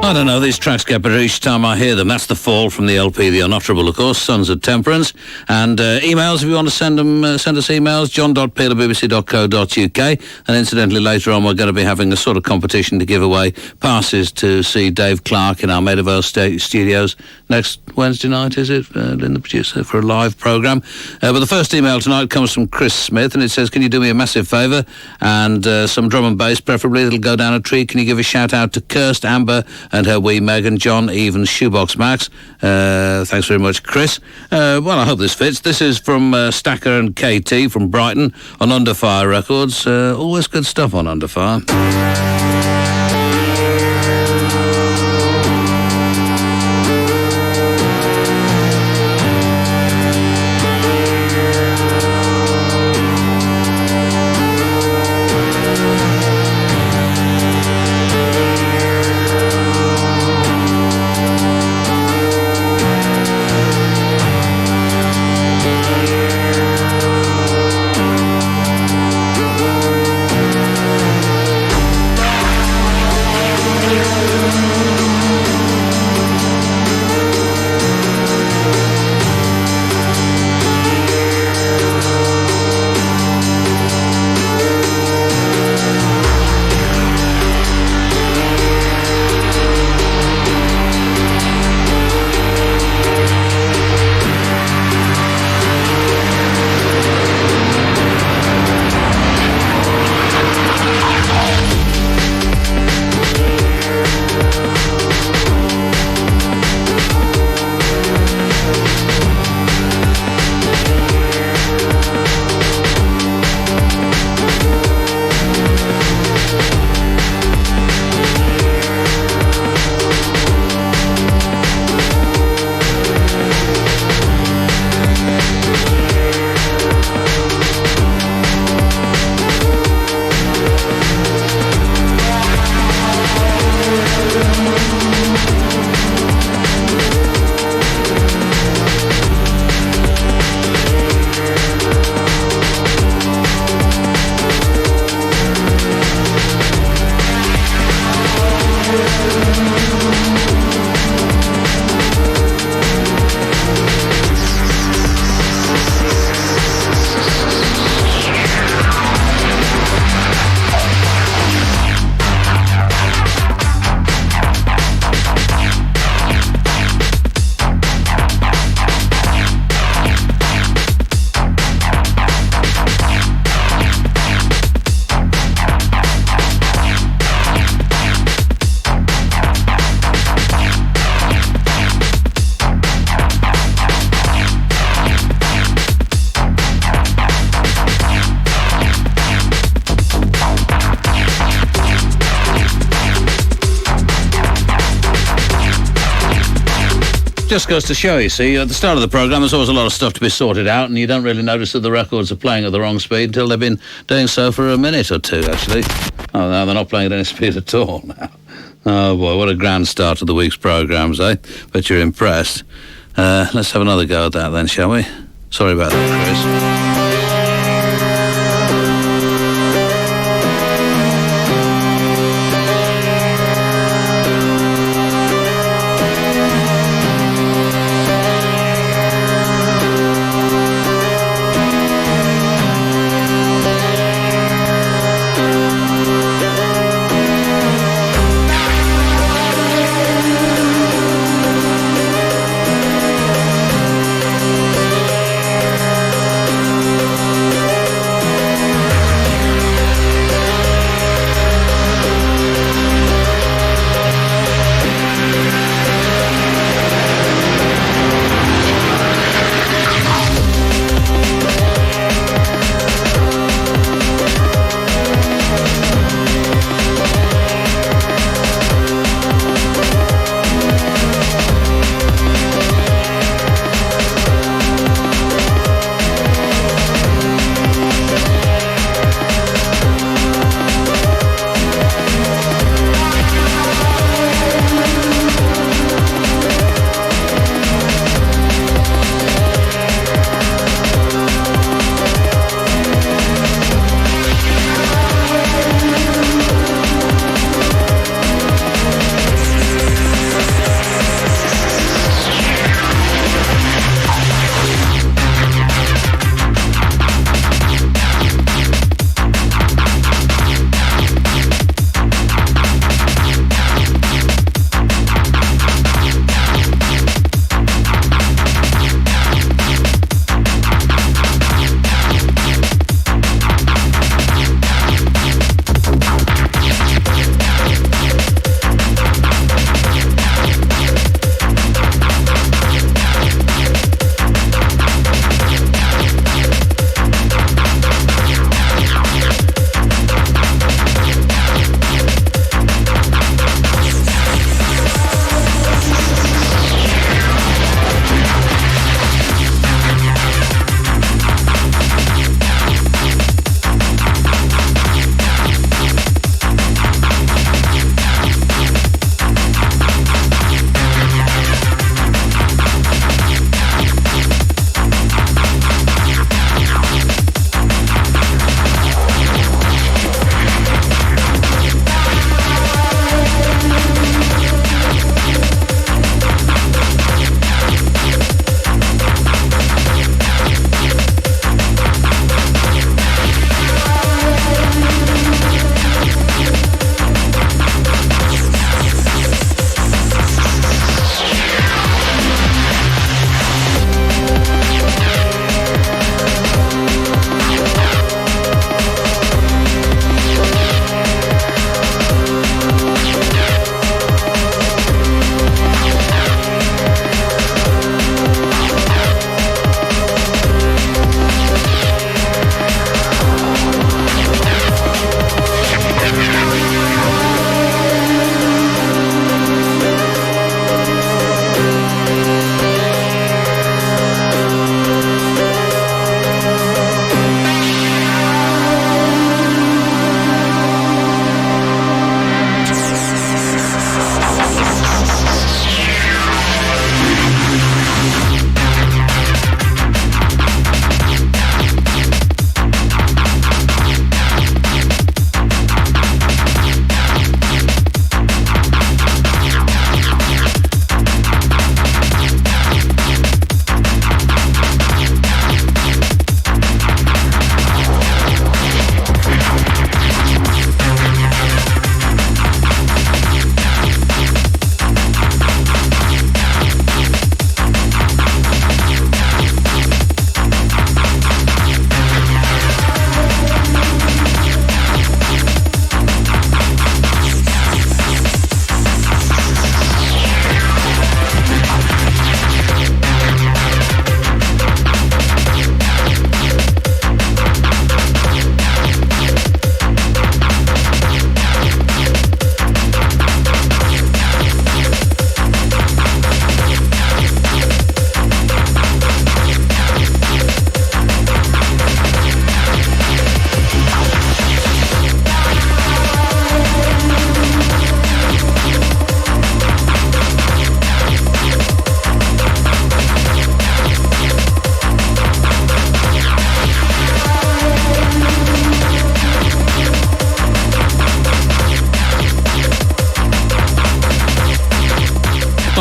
I don't know, these tracks get better each time I hear them. That's The Fall from the LP The Unutterable, of course, Sons of Temperance. And emails, if you want to send us emails, john.peel@bbc.co.uk. And incidentally, later on, we're going to be having a sort of competition to give away passes to see Dave Clark in our Maidavale studios next Wednesday night, is it, Lynn the producer, for a live programme. But the first email tonight comes from Chris Smith, and it says, can you do me a massive favour? And some drum and bass, preferably, that'll go down a tree. Can you give a shout-out to Kirst, Amber, and her wee Megan, John, Eve and Shoebox Max. Thanks very much, Chris. Well, I hope this fits. This is from Stacker and KT from Brighton on Under Fire Records. Always good stuff on Under Fire. Just goes to show, you see, at the start of the programme there's always a lot of stuff to be sorted out, and you don't really notice that the records are playing at the wrong speed until they've been doing so for a minute or two, actually. Oh, no, they're not playing at any speed at all now. Oh, boy, what a grand start to the week's programmes, eh? Bet you're impressed. Let's have another go at that then, shall we? Sorry about that, Chris.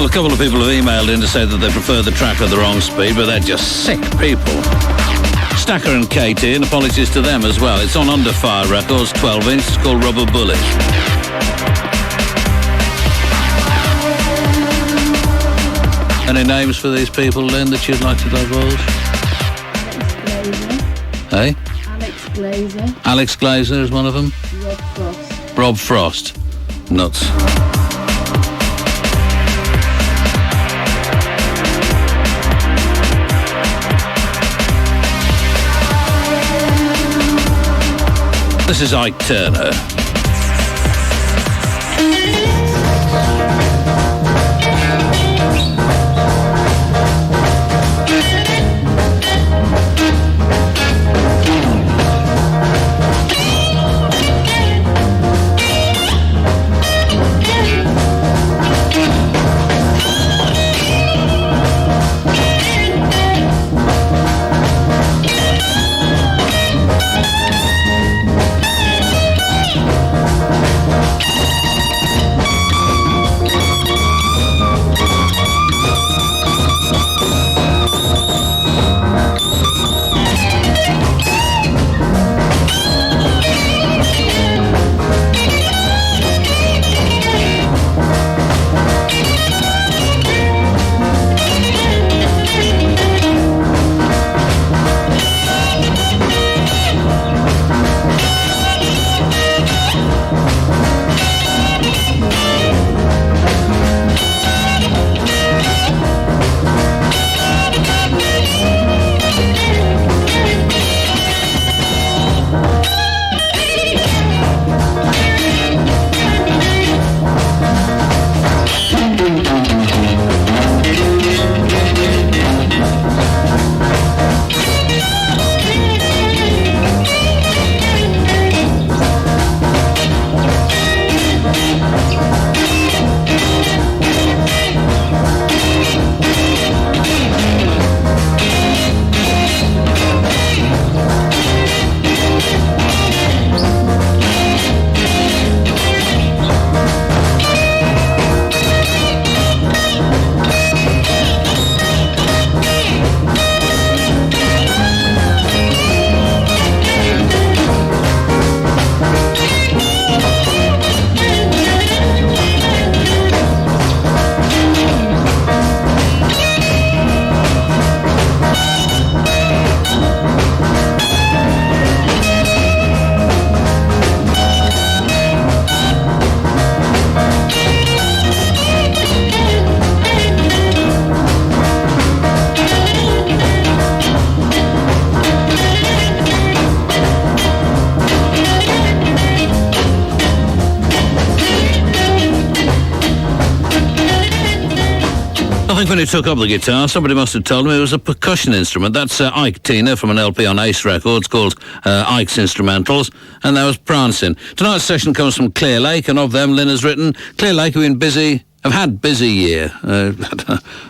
Well, a couple of people have emailed in to say that they prefer the track at the wrong speed, but they're just sick people. Stacker and Katie, and apologies to them as well. It's on Under Fire Records, 12-inch. It's called Rubber Bullet. Any names for these people, Lynn, that you'd like to divulge? Alex Glazer. Hey? Alex Glazer. Alex Glazer is one of them? Rob Frost. Rob Frost. Nuts. This is Ike Turner. I think when he took up the guitar, somebody must have told him it was a percussion instrument. That's Ike Tina from an LP on Ace Records called Ike's Instrumentals, and that was Prancing. Tonight's session comes from Clearlake, and of them, Lynn has written, Clearlake have been busy. I've had busy year.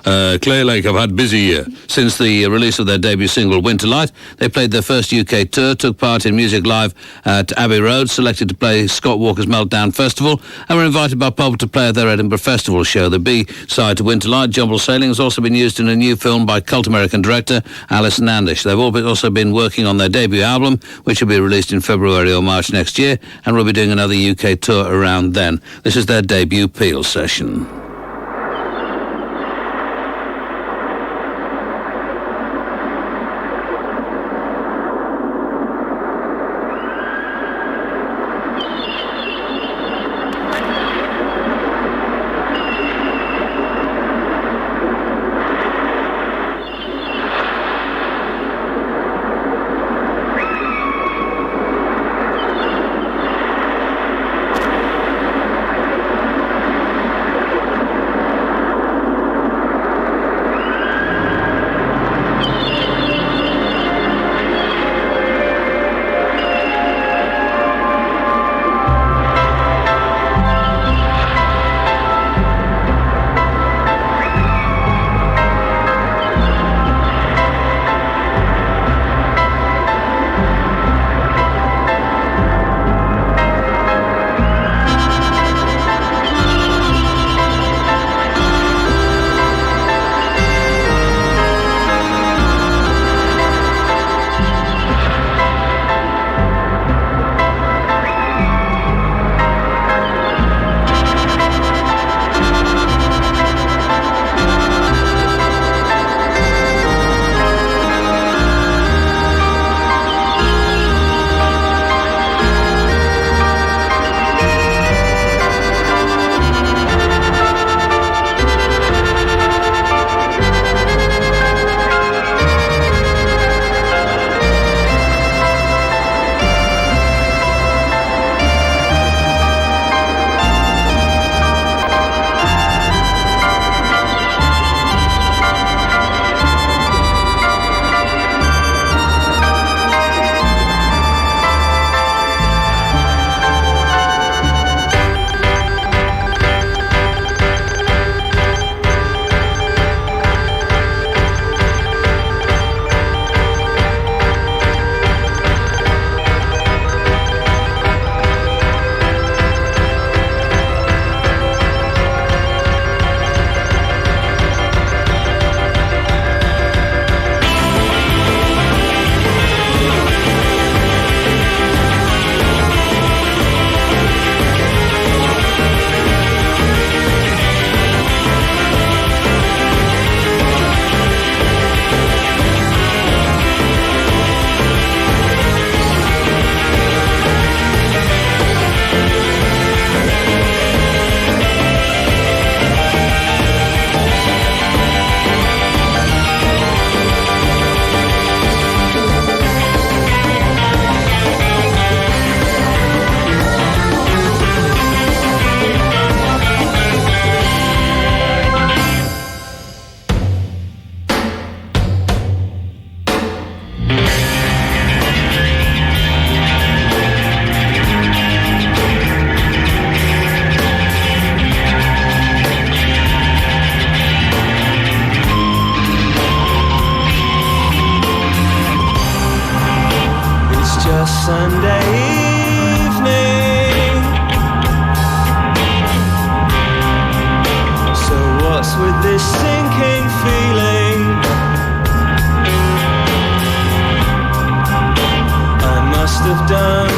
Clearlake have had busy year. Since the release of their debut single, Winterlight, they played their first UK tour, took part in Music Live at Abbey Road, selected to play Scott Walker's Meltdown Festival, and were invited by Pulp to play at their Edinburgh Festival show. The B-side to Winterlight, Jumble Sailing, has also been used in a new film by cult American director Alice Nandish. They've also been working on their debut album, which will be released in February or March next year, and will be doing another UK tour around then. This is their debut Peel session.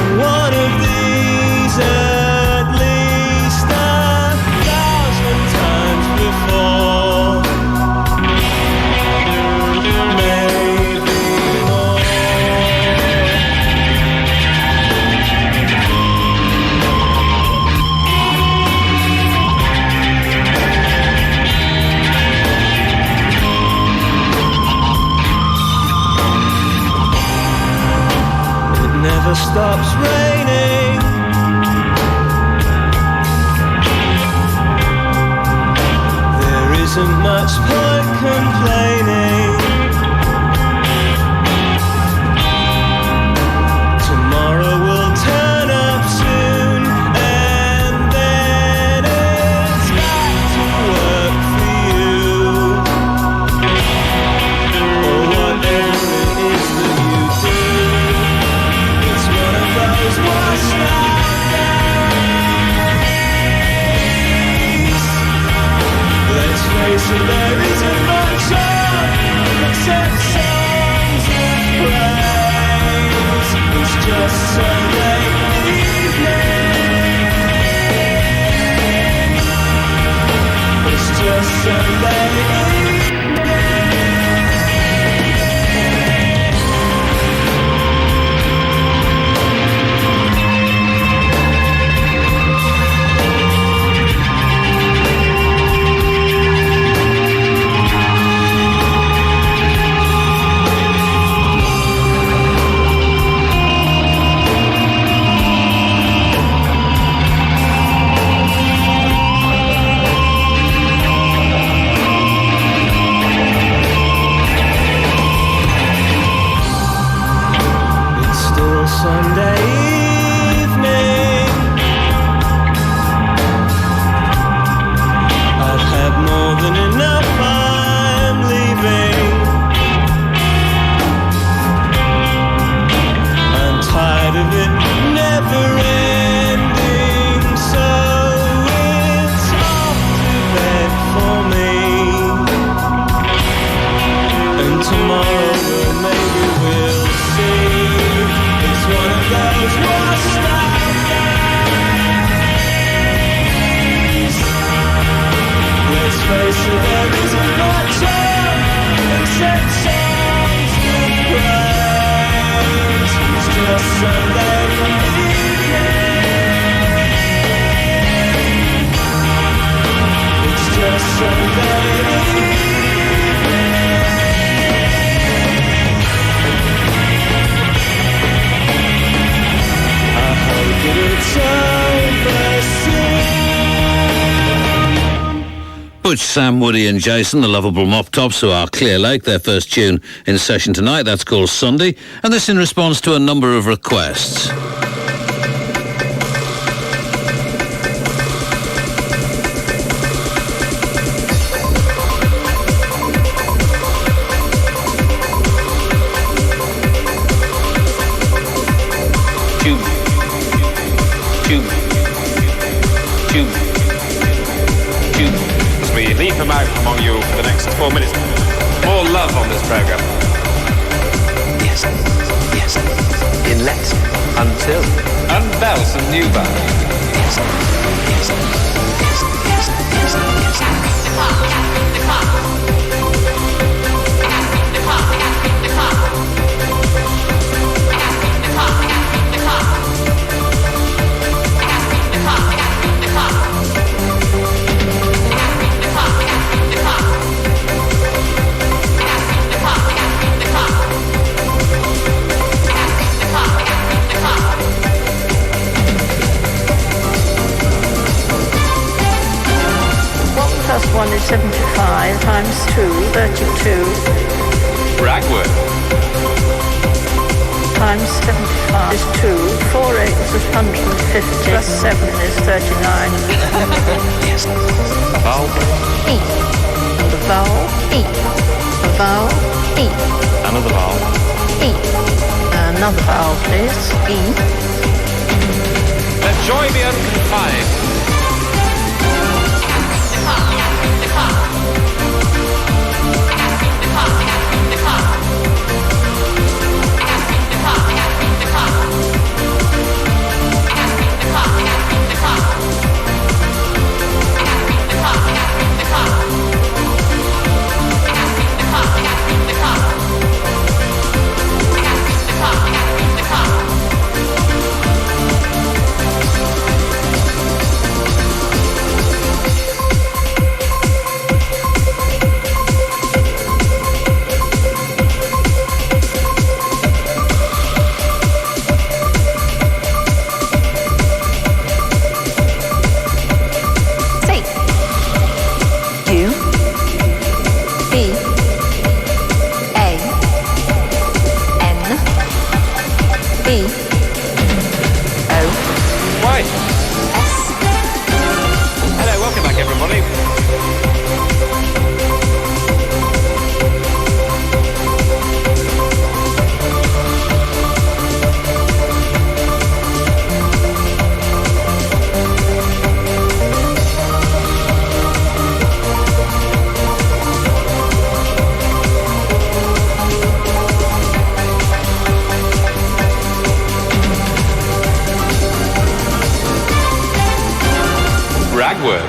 One of these at least 1,000 times before. Maybe more. It never stops raining. There isn't much point complaining. Tomorrow will turn up soon, and then it's back to work for you. Or whatever it is that you do. It's one of those washed out days. Let's face it, there isn't much on except songs of praise. It's just Sunday evening. It's just Sunday evening. It's still Sunday evening. I've had more than enough, I'm leaving. I'm tired of it never ending, so it's off to bed for me. And tomorrow, well, maybe we'll see. It's one of those washed out days. Let's face it, there isn't much on except songs of praise. It's just Sunday evening. It's just Sunday evening. I hope that it's over soon. Butch, Sam, Woody and Jason, the lovable Mop Tops, who are Clearlake, their first tune in session tonight. That's called Sunday, and this in response to a number of requests. Tube. Tube. Tube. Tube. As we leave him out among you for the next 4 minutes. More love on this program. Yes, yes. In let until. And bells and new bells. Yes, yes, yes, yes, yes, yes, Plus 1 is 75 times 2, 32. Bragwood. Times 75 is 2. 4 8 is 150. Plus 7 is 39. yes. A vowel. E. The vowel E. The vowel E. Another vowel. E. Another vowel, please. E. Let joy be unconfined. Ragworm.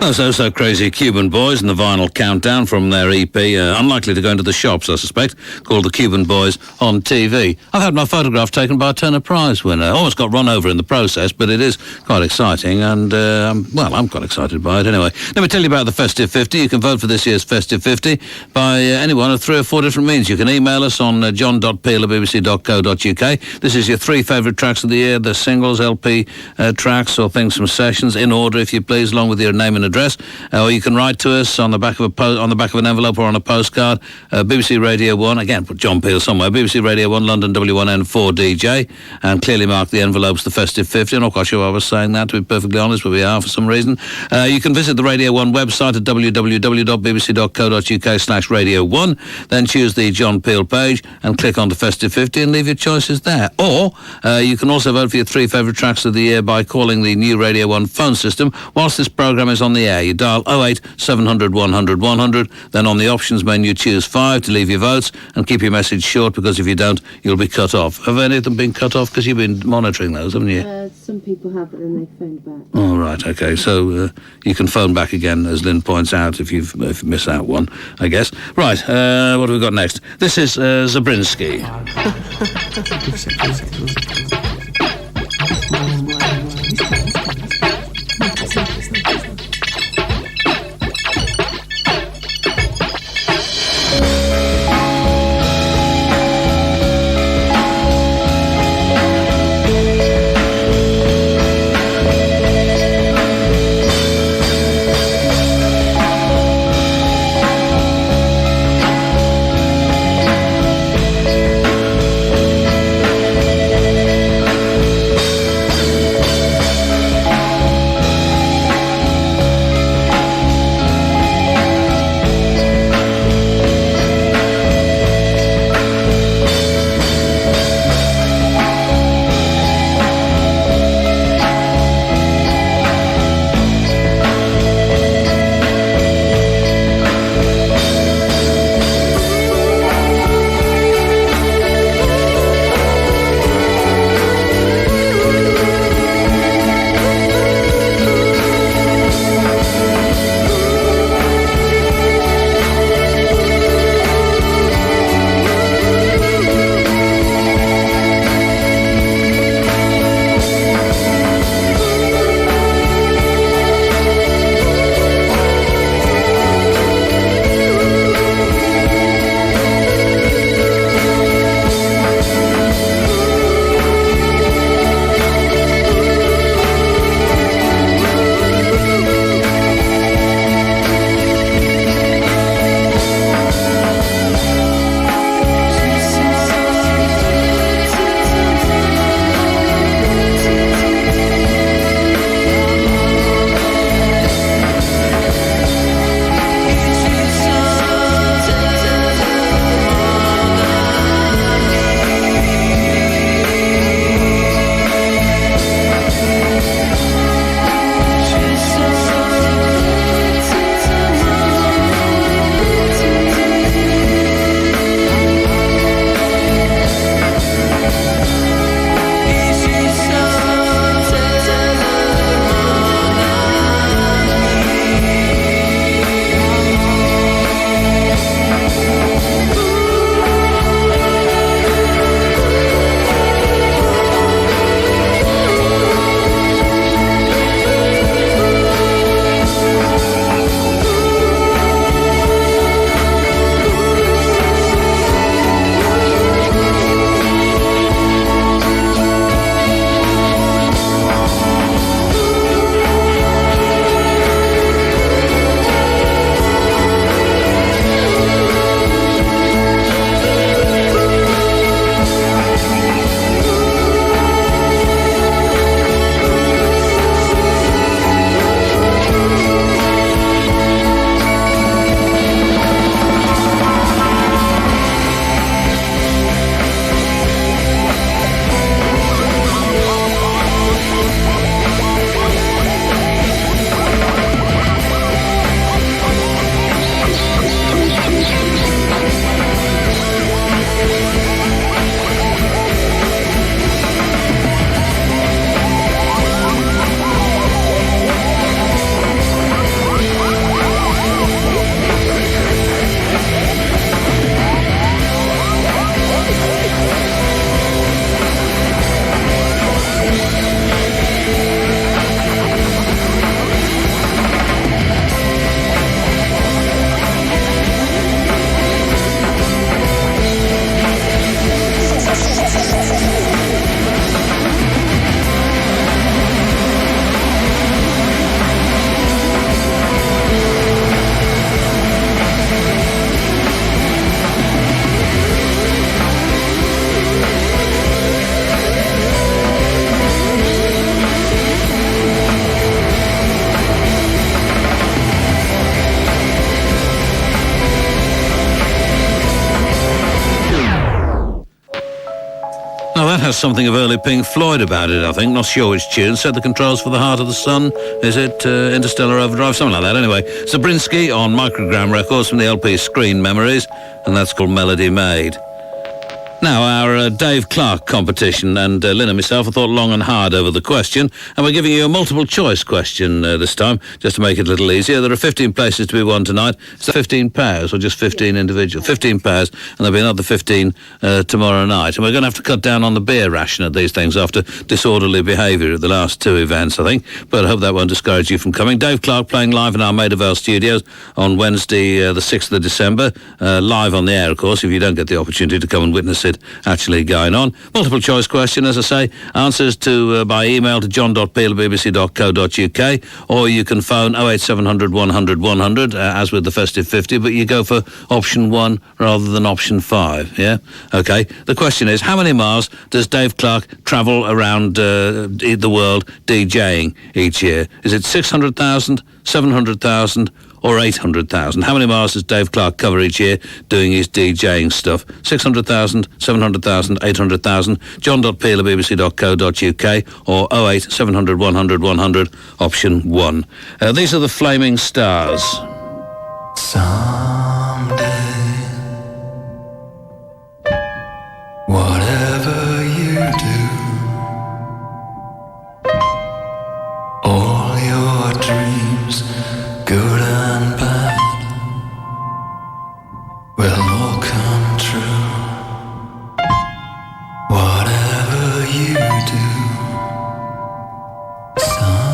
Those So Crazy Cuban Boys and the vinyl countdown from their EP, unlikely to go into the shops, I suspect, called The Cuban Boys on TV. I've had my photograph taken by a Turner Prize winner. Almost got run over in the process, but it is quite exciting, and, I'm quite excited by it anyway. Let me tell you about the Festive 50. You can vote for this year's Festive 50 by any one of 3 or 4 different means. You can email us on john.peel@bbc.co.uk. This is your 3 favourite tracks of the year, the singles, LP tracks, or things from sessions, in order, if you please, along with your name and address, or you can write to us on the back of an envelope or on a postcard. BBC Radio 1, again, put John Peel somewhere. BBC Radio 1, London W1N 4DJ, and clearly mark the envelopes the Festive 50. I'm not quite sure why I was saying that, to be perfectly honest, but we are for some reason. You can visit the Radio 1 website at www.bbc.co.uk/Radio1, then choose the John Peel page and click on the Festive 50 and leave your choices there. Or you can also vote for your 3 favourite tracks of the year by calling the new Radio 1 phone system whilst this programme is on the air. You dial 08 700 100 100, then on the options menu choose 5 to leave your votes and keep your message short, because if you don't, you'll be cut off. Have any of them been cut off? Because you've been monitoring those, haven't you? Some people have, but then they phoned back. Oh, right, okay. So you can phone back again, as Lynn points out, if you miss out one, I guess. Right, what have we got next? This is Zabrinski. has something of early Pink Floyd about it, I think. Not sure which tune. Set the controls for the Heart of the Sun. Is it Interstellar Overdrive? Something like that. Anyway, Zabriskie on Microgram Records from the LP Screen Memories, and that's called Melody Made. Now, our Dave Clark competition, and Lynn and myself have thought long and hard over the question, and we're giving you a multiple choice question this time, just to make it a little easier. There are 15 places to be won tonight. Is that 15 pairs or just 15 individual? 15 pairs, and there'll be another 15 tomorrow night. And we're going to have to cut down on the beer ration at these things after disorderly behaviour at the last two events, I think. But I hope that won't discourage you from coming. Dave Clark playing live in our Maida Vale studios on Wednesday, the 6th of December. Live on the air, of course, if you don't get the opportunity to come and witness it actually going on. Multiple choice question, as I say. Answers to by email to john.peel@bbc.co.uk, or you can phone 08700 100 100, as with the Festive 50, but you go for option 1 rather than option 5, yeah? Okay. The question is, how many miles does Dave Clark travel around the world DJing each year? Is it 600,000, 700,000, or 800,000? How many miles does Dave Clark cover each year doing his DJing stuff? 600,000, 700,000, 800,000. john.peel@bbc.co.uk, or 08 700 100 100, option 1. These are the Flaming Stars. Someday, whatever you do, all your dreams, good and bad, will all come true. Whatever you do, someday.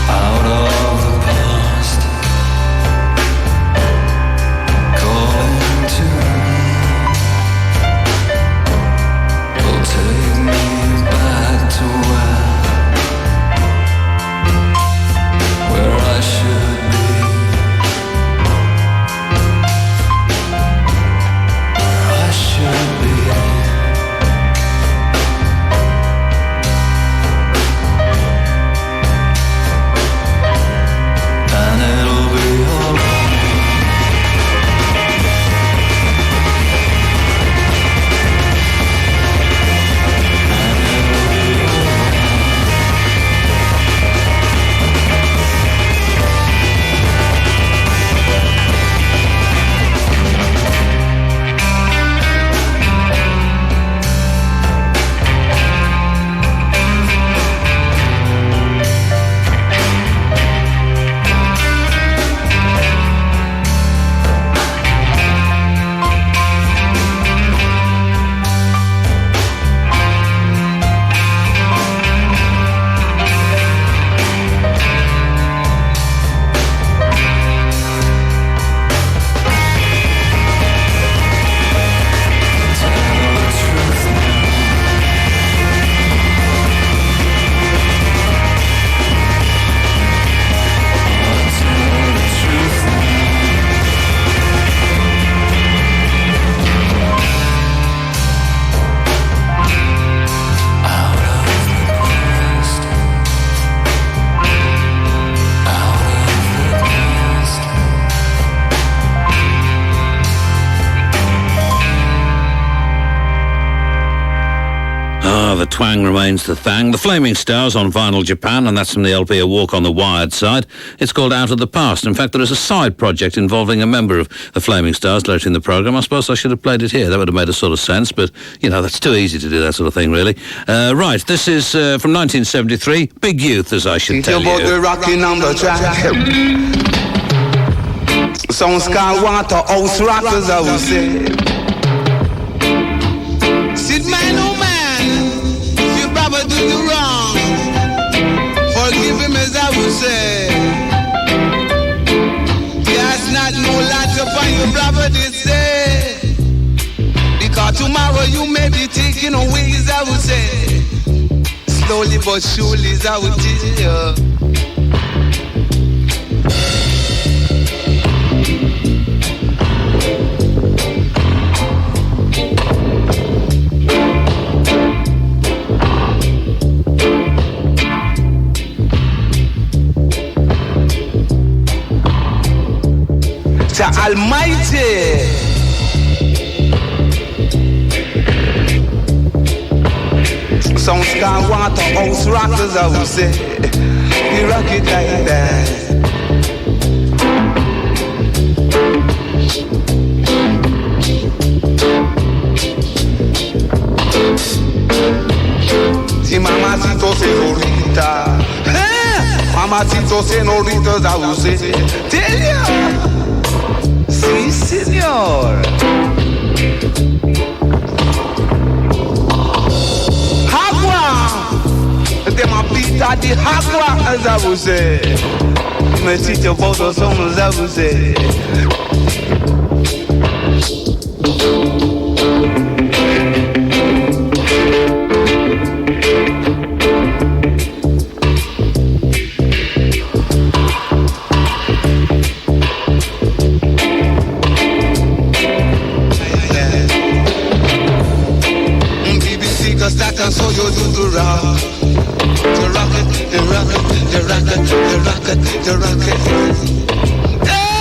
Out of the past, calling to me, will take me back to where I should be, where I should be. And it'll be alright. The twang remains the thang. The Flaming Stars on Vinyl Japan, and that's from the LP A Walk on the Wired side. It's called Out of the Past. In fact, there is a side project involving a member of the Flaming Stars later in the programme. I suppose I should have played it here. That would have made a sort of sense, but, you know, that's too easy to do that sort of thing, really. Right, this is from 1973. Big Youth, as I should tell about you. the rocking on the track. Some Skywater house rockers, I would say. Sit man, oh man, if your brother do you wrong, forgive him as I would say. Cast not no light upon your brother, they say. Because tomorrow you may be taken away, as I would say. Slowly but surely, as I would tell you. to Almighty. Some sky water house rockers, I would say. We rock it like that. Si mamacito señorita, mamacito señoritas, I would say. Tell ya, si señor. Them a beat at the hagwa, as I would say. Me teach you about the songs, as I would say. BBC, 'cause that can show you do the rock. The rocket, the rocket, the rocket, the rocket, the rocket. Hey!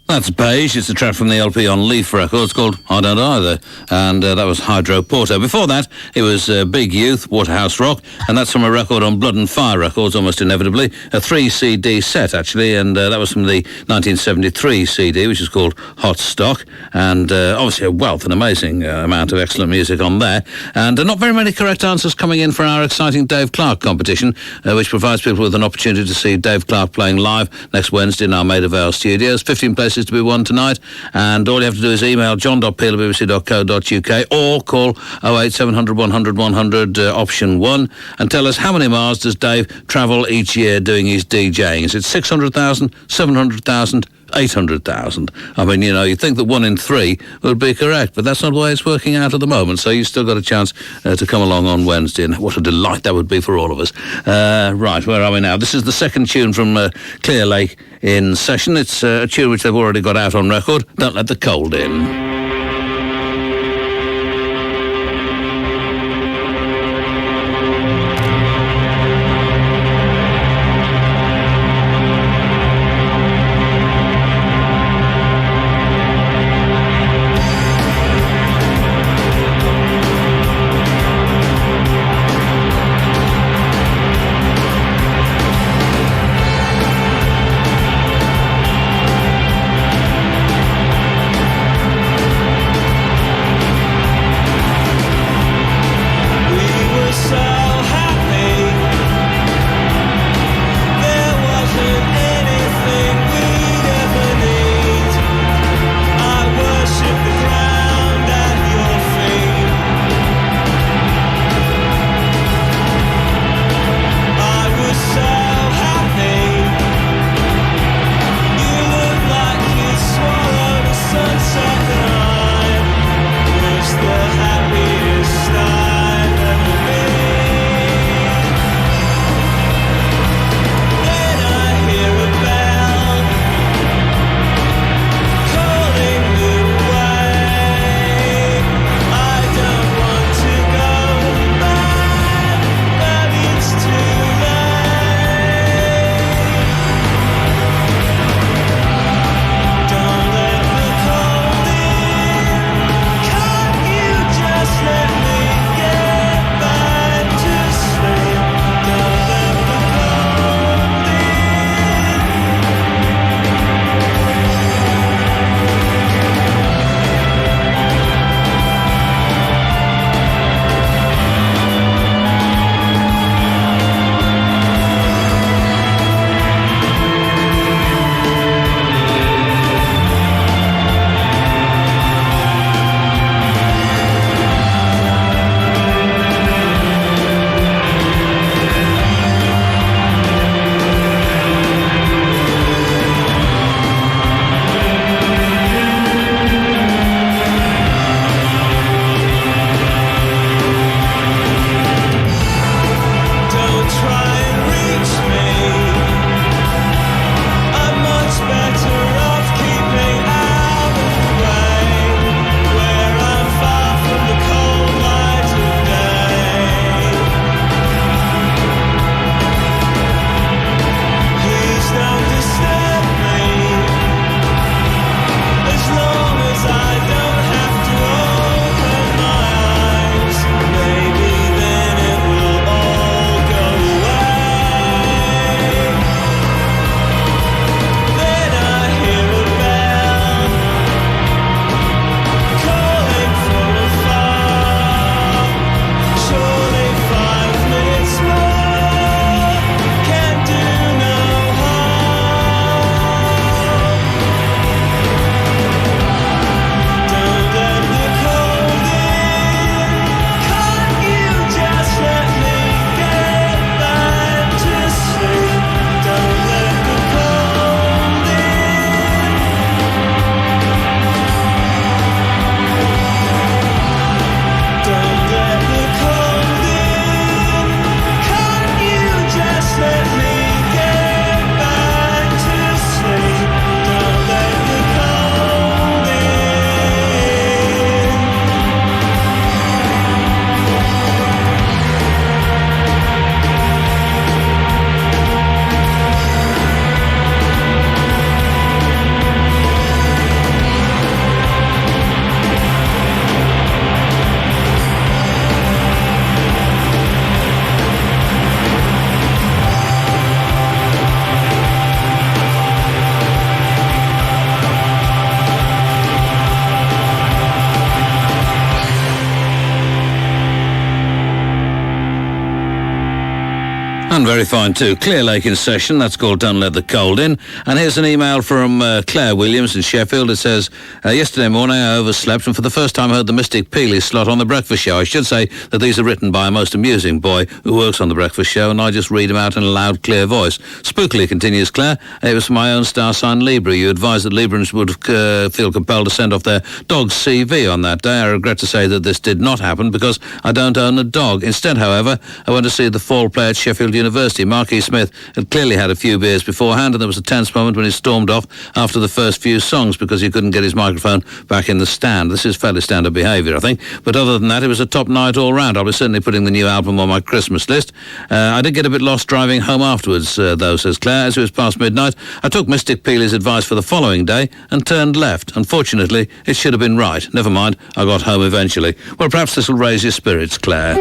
That's Beige. It's a track from the LP on Leaf Records called I Don't Either. And that was Hydro Porto. Before that, it was Big Youth, Waterhouse Rock. And that's from a record on Blood and Fire Records, almost inevitably. A 3-CD set, actually. And that was from the 1973 CD, which is called Hot Stock. And obviously a wealth, an amazing amount of excellent music on there. And not very many correct answers coming in for our exciting Dave Clark competition, which provides people with an opportunity to see Dave Clark playing live next Wednesday in our Maida Vale studios. 15 places to be won tonight, and all you have to do is email john.peel@bbc.co.uk or call 08700 100 100 option 1 and tell us how many miles does Dave travel each year doing his DJing. Is it 600,000, 700,000, 800,000? I mean, you know, you'd think that 1 in 3 would be correct, but that's not the way it's working out at the moment, so you've still got a chance to come along on Wednesday, and what a delight that would be for all of us. Right, where are we now? This is the second tune from Clearlake in session. It's a tune which they've already got out on record, Don't Let the Cold In. very fine too. Clearlake in session. That's called Don't Let the Cold In. And here's an email from Claire Williams in Sheffield. It says, yesterday morning I overslept and for the first time heard the Mystic Peely slot on the breakfast show. I should say that these are written by a most amusing boy who works on the breakfast show, and I just read them out in a loud, clear voice. Spookily, continues Claire, it was for my own star sign Libra. You advised that Librans would feel compelled to send off their dog's CV on that day. I regret to say that this did not happen because I don't own a dog. Instead, however, I went to see the fall play at Sheffield University. Marquis Smith had clearly had a few beers beforehand, and there was a tense moment when he stormed off after the first few songs because he couldn't get his microphone back in the stand. This is fairly standard behaviour, I think. But other than that, it was a top night all round. I'll be certainly putting the new album on my Christmas list. I did get a bit lost driving home afterwards, though, says Claire. As it was past midnight, I took Mystic Peely's advice for the following day and turned left. Unfortunately, it should have been right. Never mind, I got home eventually. Well, perhaps this will raise your spirits, Claire.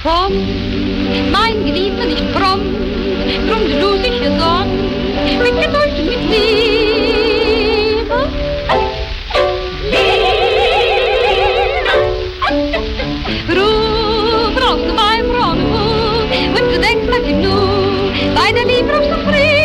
Komm, mein Geliebter, nicht fromm, drum du sich hier Sorgen, mit Geduld und mit Liebe. Ruf raus zu meinem Rendezvous, und du denkst an ihn nur, bei der Liebe brauchst du Frieden.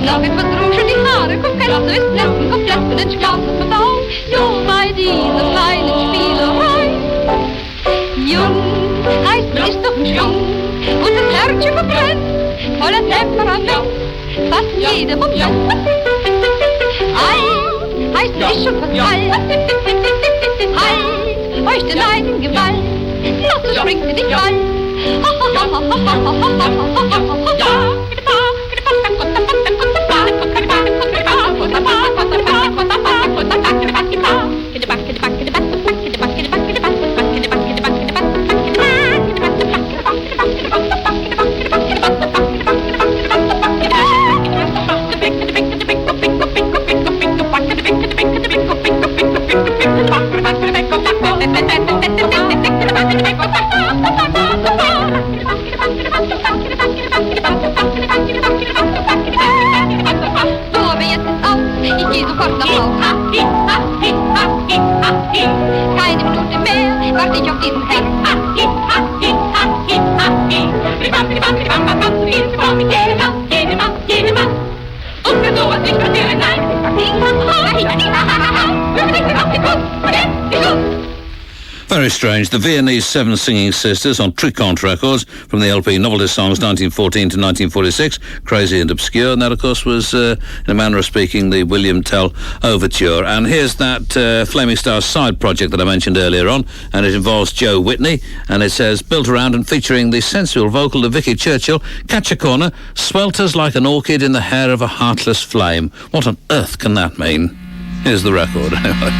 Noch etwas ruschen die Haare, guck, kein Lasso ist Nessen, komplett für den Schlaus und Verdauung, nur bei dieser kleinen Spielerei. Jung heißt man ist doch ein Schwung, und das Herzchen verbrennt, voller Temperament, fast jeder Moment. Alt heißt man ist schon fast alt, halt euch den einen Gewalt, noch so springt in die Wald. Keine Minute mehr, warte ich auf diesen Hang. Und für sowas nicht passieren, nein. Very strange. The Viennese Seven Singing Sisters on Tricont Records from the LP Novelty Songs 1914 to 1946. Crazy and obscure. And that, of course, was, in a manner of speaking, the William Tell Overture. And here's that Flaming Star side project that I mentioned earlier on. And it involves Joe Whitney. And it says, built around and featuring the sensual vocal of Vicky Churchill, Catch a Corner, swelters like an orchid in the hair of a heartless flame. What on earth can that mean? Here's the record, anyway.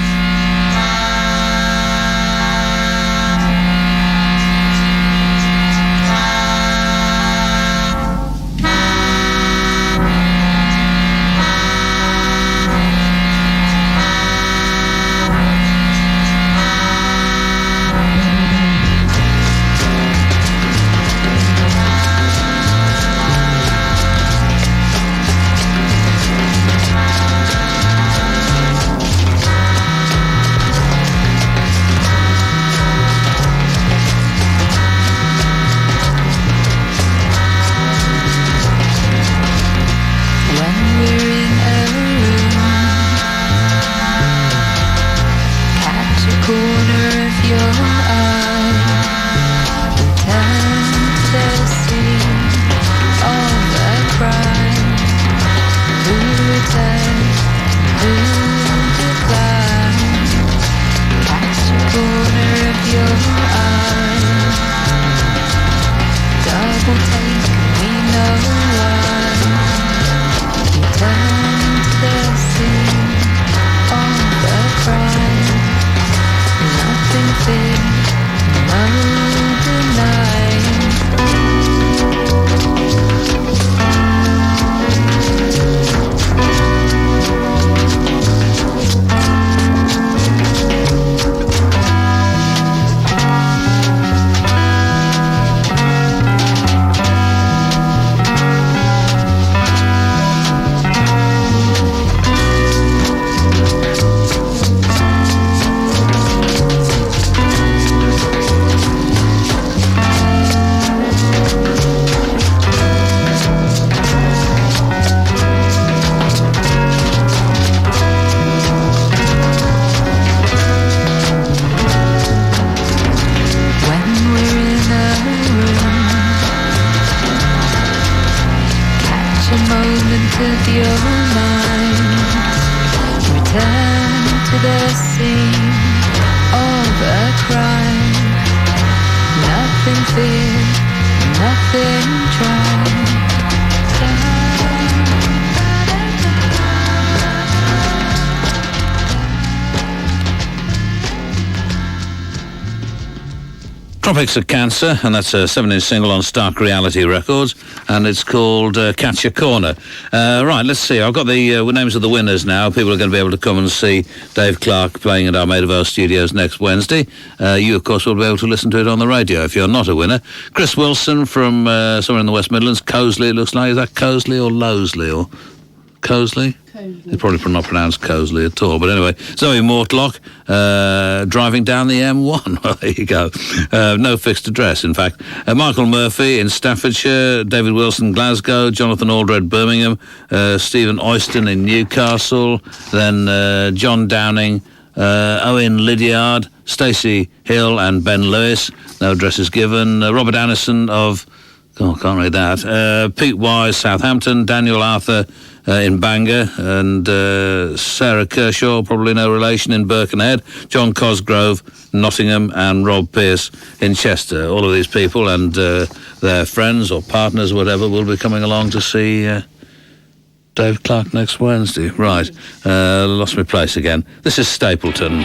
your eyes. Double take, we know why. Return to the scene of the crime. Nothing fear, no denying. Of your mind, return to the scene of a crime. Nothing fear, nothing try. Tropics of Cancer, and that's a 7-inch single on Stark Reality Records, and it's called Catch a Corner. Right, let's see. I've got the names of the winners now. People are going to be able to come and see Dave Clark playing at our Maida Vale studios next Wednesday. You, of course, will be able to listen to it on the radio if you're not a winner. Chris Wilson from somewhere in the West Midlands, Cosley, it looks like. Is that Cosley or Loseley or Cosley? It's probably not pronounced Cosley at all, but anyway. Zoe Mortlock, driving down the M1. Well, there you go. No fixed address, in fact. Michael Murphy in Staffordshire, David Wilson, Glasgow, Jonathan Aldred, Birmingham, Stephen Oyston in Newcastle, then John Downing, Owen Lydiard, Stacey Hill and Ben Lewis. No addresses given. Robert Annison of... Oh, can't read that. Pete Wise, Southampton, Daniel Arthur in Bangor, and Sarah Kershaw, probably no relation, in Birkenhead, John Cosgrove, Nottingham, and Rob Pearce in Chester. All of these people and their friends or partners, whatever, will be coming along to see Dave Clark next Wednesday. Right, lost my place again. This is Stapleton.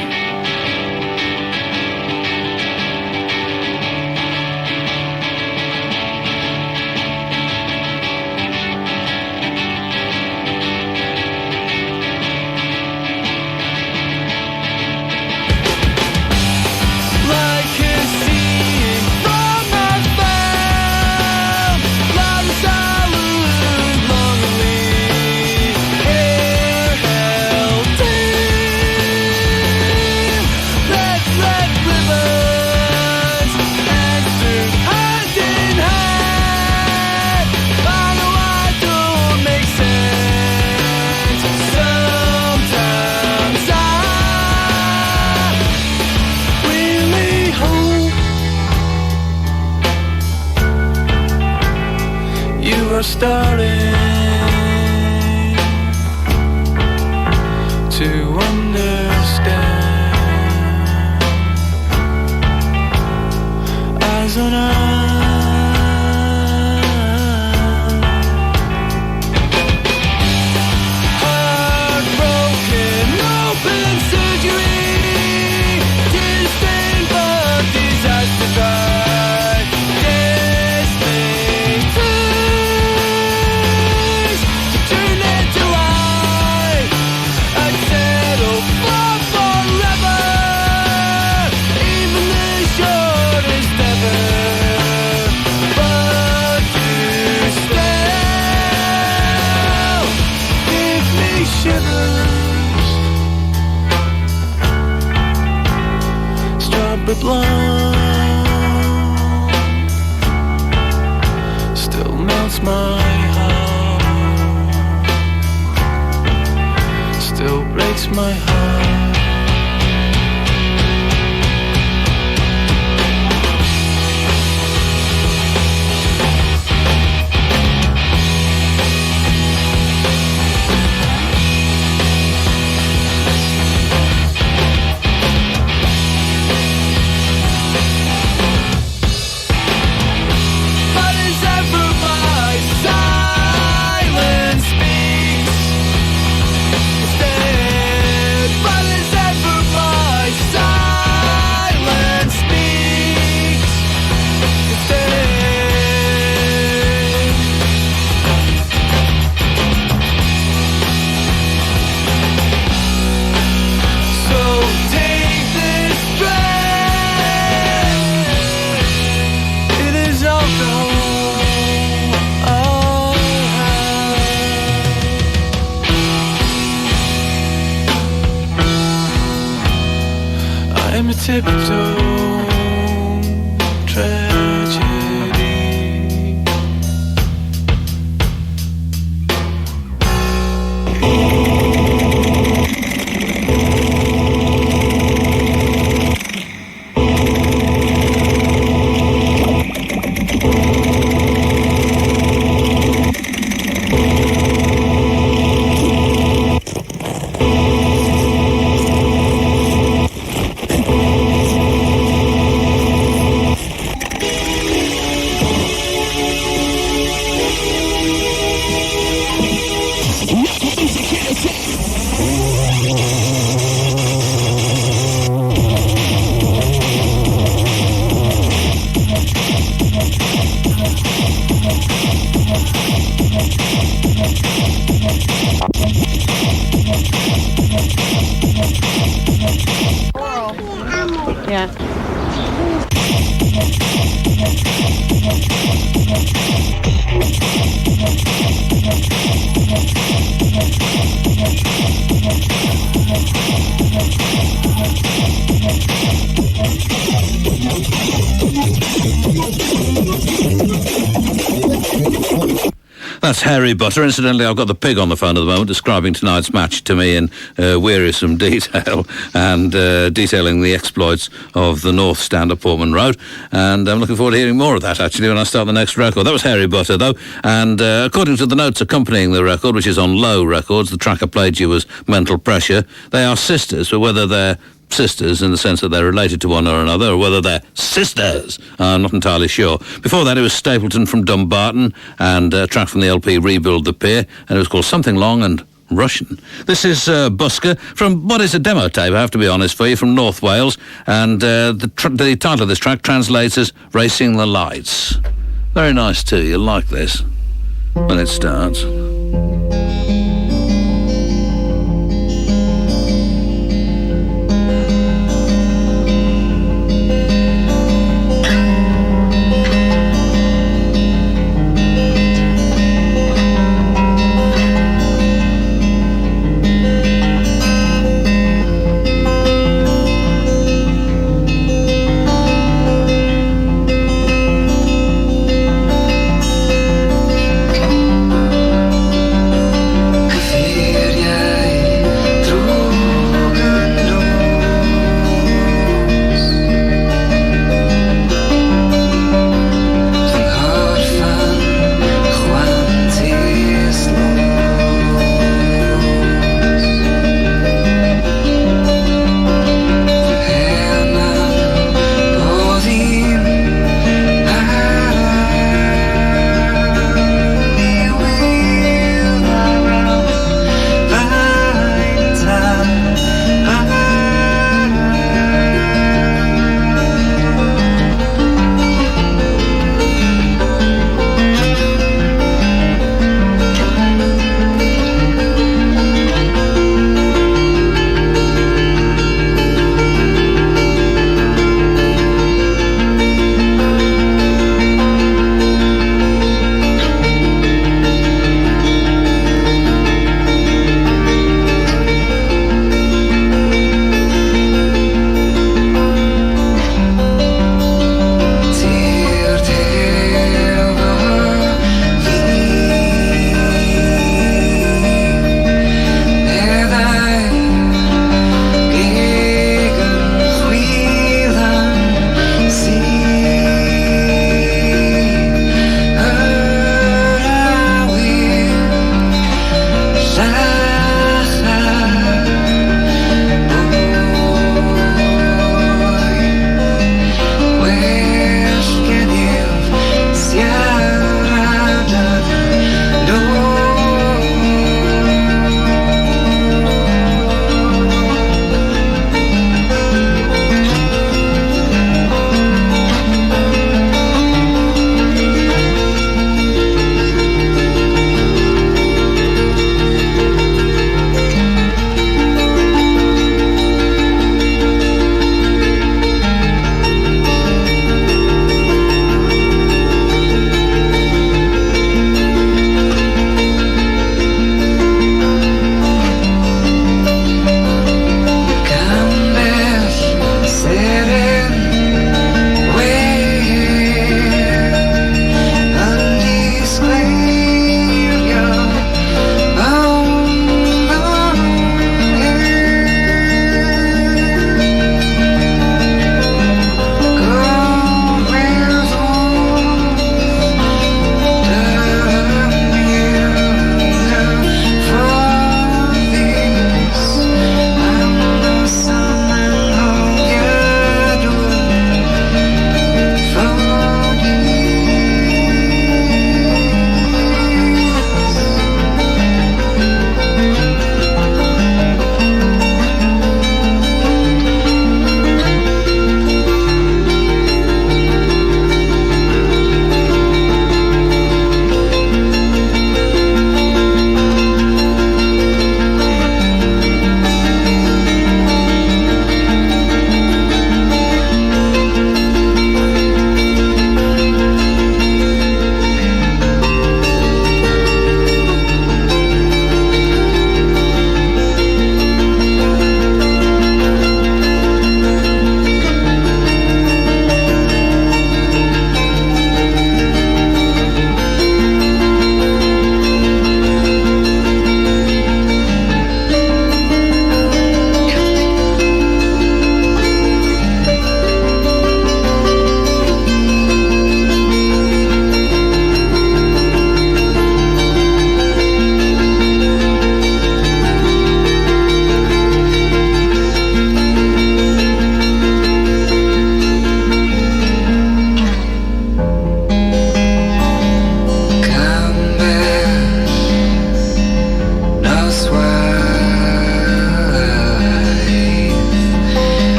Starting to understand eyes on heartbroken, open surgery, tears stained but disaster dry. Blonde still melts my heart, still breaks my heart. tiptoe tragedy. Yeah. That's Harry Butter. Incidentally, I've got the pig on the phone at the moment describing tonight's match to me in wearisome detail and detailing the exploits of the North Stand at Portman Road. And I'm looking forward to hearing more of that, actually, when I start the next record. That was Harry Butter, though. And according to the notes accompanying the record, which is on Low Records, the track I played you was Mental Pressure. They are sisters, but whether they're sisters in the sense that they're related to one or another, or whether they're sisters, I'm not entirely sure. Before that, it was Stapleton from Dumbarton, and a track from the LP Rebuild the Pier, and it was called Something Long and Russian. This is Busker from what is a demo tape, I have to be honest for you, from North Wales, and the title of this track translates as Racing the Lights. Very nice too, you'll like this when it starts.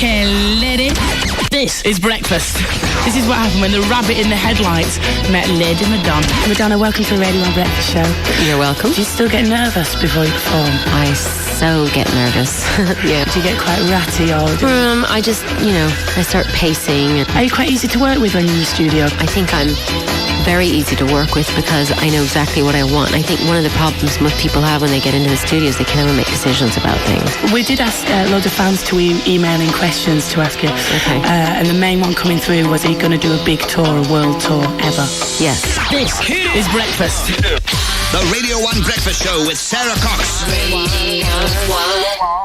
Okay, lady. This is breakfast. This is what happened when the rabbit in the headlights met Lady Madonna. Madonna, welcome to the Radio 1 Breakfast Show. You're welcome. Do you still get nervous before you perform? I so get nervous. Yeah. Do you get quite ratty or... I just, I start pacing. Are you quite easy to work with when you're in the studio? I think I'm very easy to work with because I know exactly what I want. I think one of the problems most people have when they get into the studio is they can never make decisions about things. We did ask loads of fans to email in questions to ask you. Okay. And the main one coming through was, are you going to do a big tour, a world tour, ever? Yes. This is breakfast. The Radio 1 Breakfast Show with Sarah Cox. Radio 1.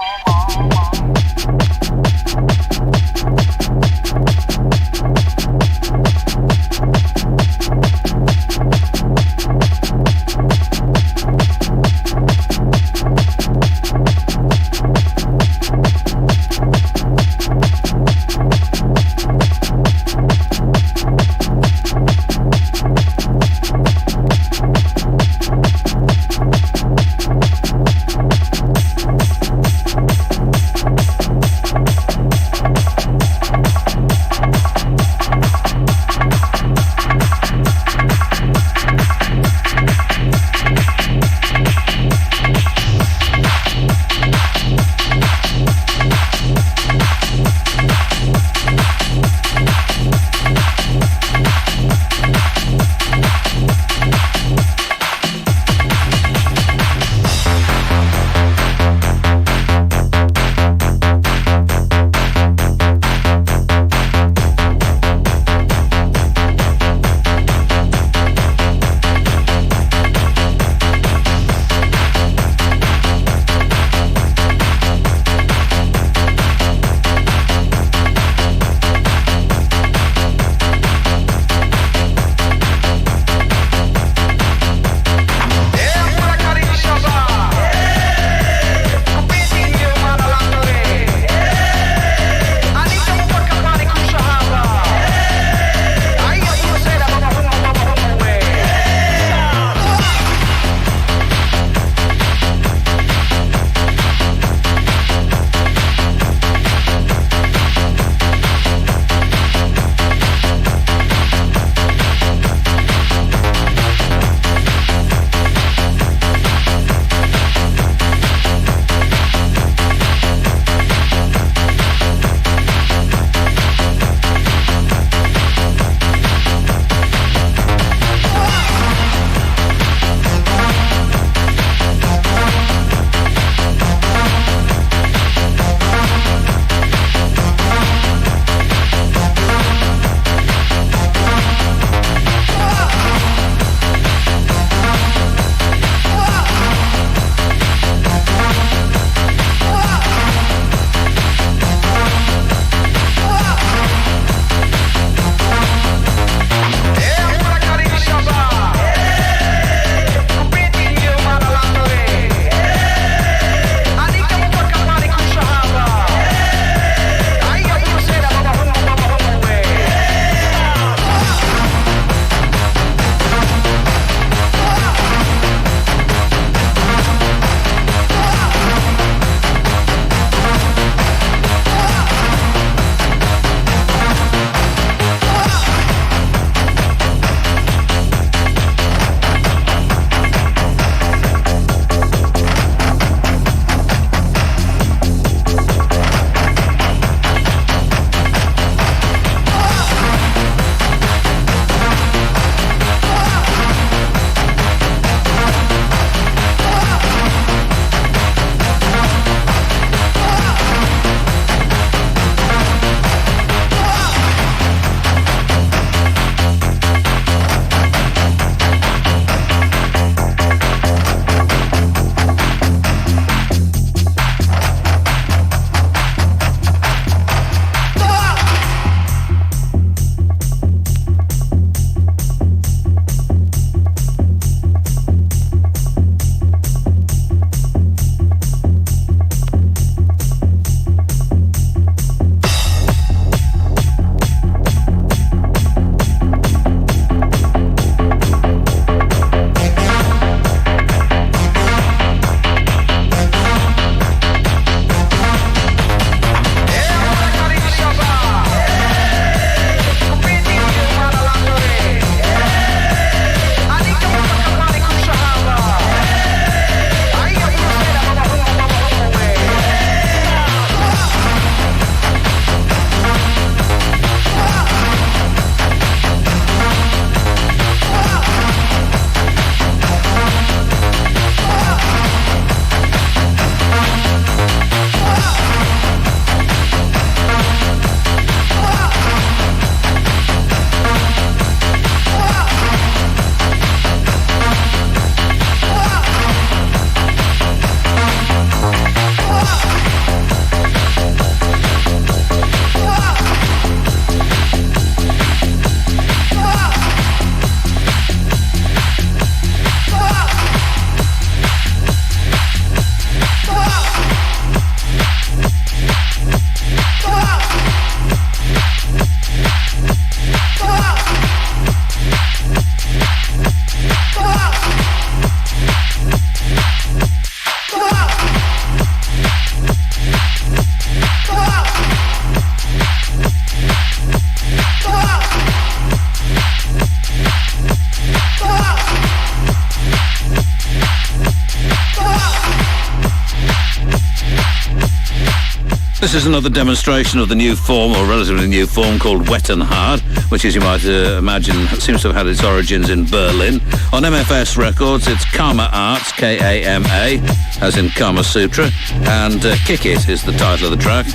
This is another demonstration of the new form, or relatively new form, called Wet and Hard, which, as you might imagine, seems to have had its origins in Berlin. On MFS Records, it's Karma Arts, K-A-M-A, as in Kama Sutra, and Kick It is the title of the track.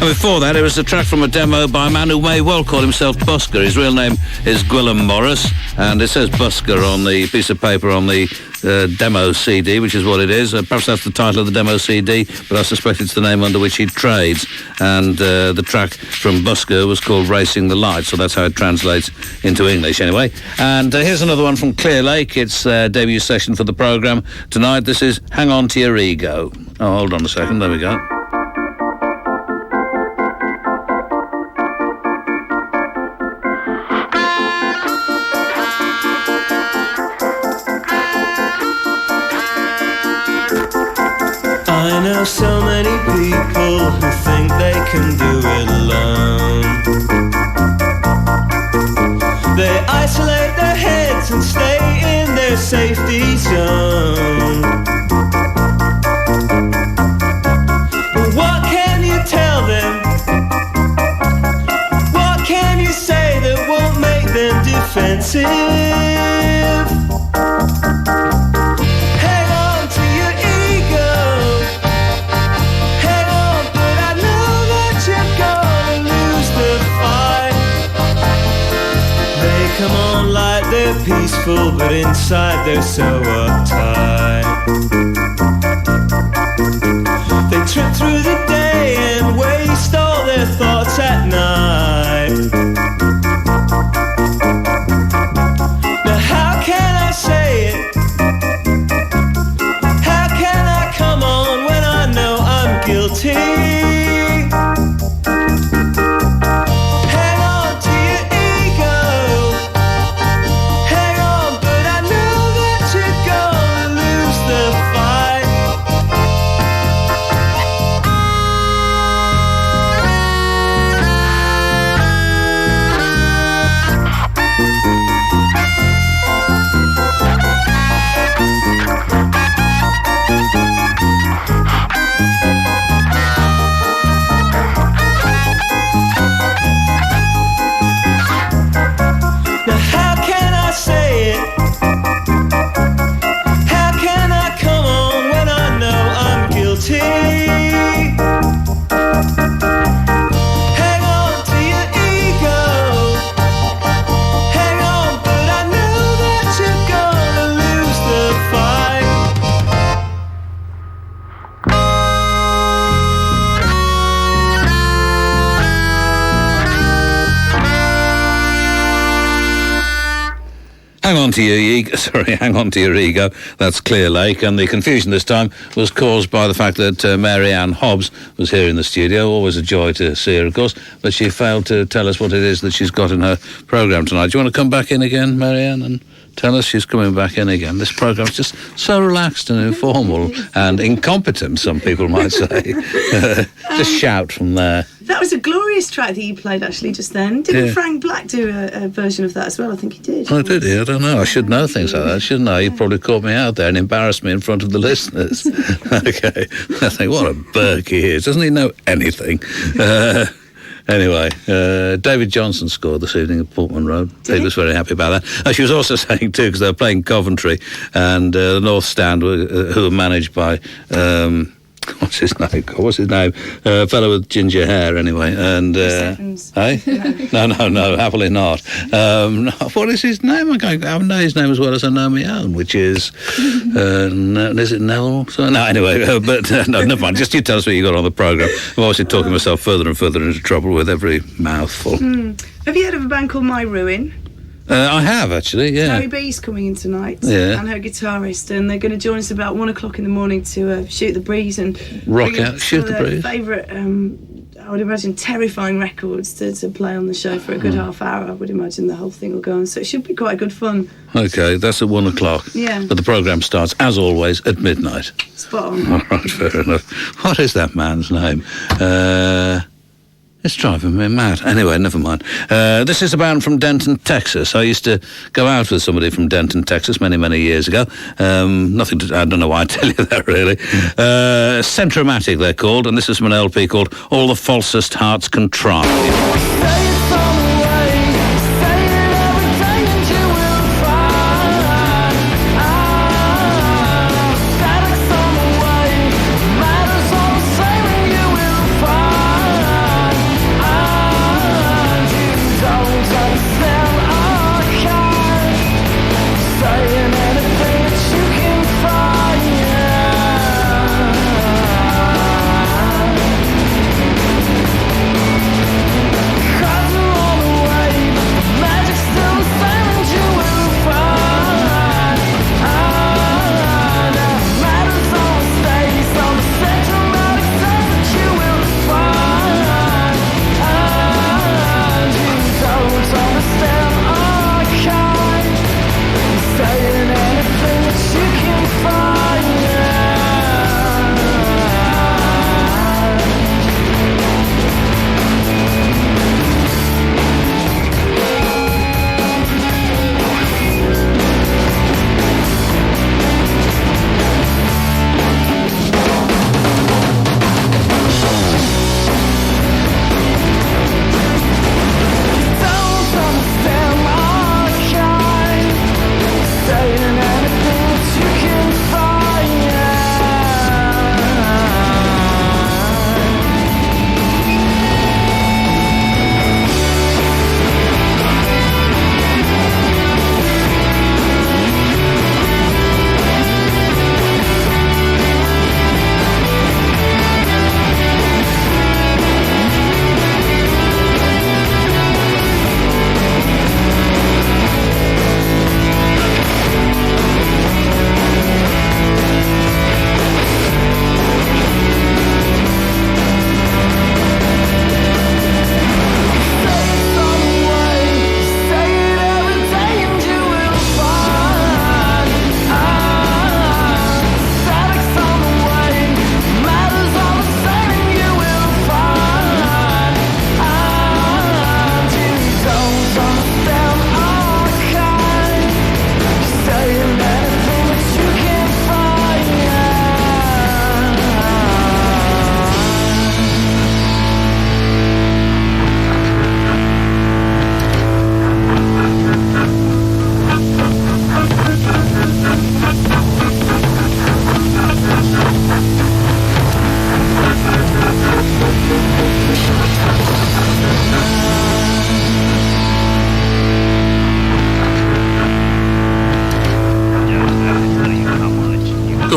And before that, it was a track from a demo by a man who may well call himself Busker. His real name is Gwillem Morris, and it says Busker on the piece of paper on the demo CD, which is what it is. Perhaps that's the title of the demo CD, but I suspect it's the name under which he trades. And the track from Busker was called Racing the Light, so that's how it translates into English anyway. And here's another one from Clearlake. It's their debut session for the programme tonight. This is Hang On To Your Ego. Oh, hold on a second. There we go. I know so many people who think they can do it alone. They isolate their heads and stay in their safety zone. But what can you tell them? What can you say that won't make them defensive? Come on like they're peaceful, but inside they're so uptight. They trip through the day and waste all their thoughts at night. Now how can I say it? How can I come on when I know I'm guilty? Hang on to your ego. That's Clearlake, and the confusion this time was caused by the fact that Mary Ann Hobbs was here in the studio. Always a joy to see her, of course, but she failed to tell us what it is that she's got in her programme tonight. Do you want to come back in again, Mary Ann, and tell us she's coming back in again? This programme's just so relaxed and informal and incompetent, some people might say. Just shout from there. That was a glorious track that you played, actually, just then. Didn't Frank Black do a version of that as well? I think he did. Oh, did he? I don't know. I should know things like that, shouldn't I? You probably caught me out there and embarrassed me in front of the listeners. Okay. I think, what a berk he is. Doesn't he know anything? Anyway, David Johnson scored this evening at Portman Road. He was very happy about that. She was also saying, too, because they were playing Coventry, and the North Stand, who were managed by... what's his name? A fellow with ginger hair, anyway. And hey, no, happily not. What is his name? I know his name as well as I know my own, which is is it Neville? So, no, anyway. No, never mind. Just you tell us what you got on the programme. I'm obviously talking myself further and further into trouble with every mouthful. Have you heard of a band called My Ruin? I have, actually, yeah. Carrie B's coming in tonight, yeah, and her guitarist, and they're going to join us about 1 o'clock in the morning to shoot the breeze and rock out, shoot the breeze. Favourite, I would imagine, terrifying records to play on the show for a good half hour. I would imagine the whole thing will go on, so it should be quite good fun. Okay, that's at 1 o'clock. Yeah. But the programme starts, as always, at midnight. Spot on. All right, fair enough. What is that man's name? It's driving me mad. Anyway, never mind. This is a band from Denton, Texas. I used to go out with somebody from Denton, Texas many, many years ago. I don't know why I tell you that, really. Centromatic, they're called, and this is from an LP called All the Falsest Hearts Can Try.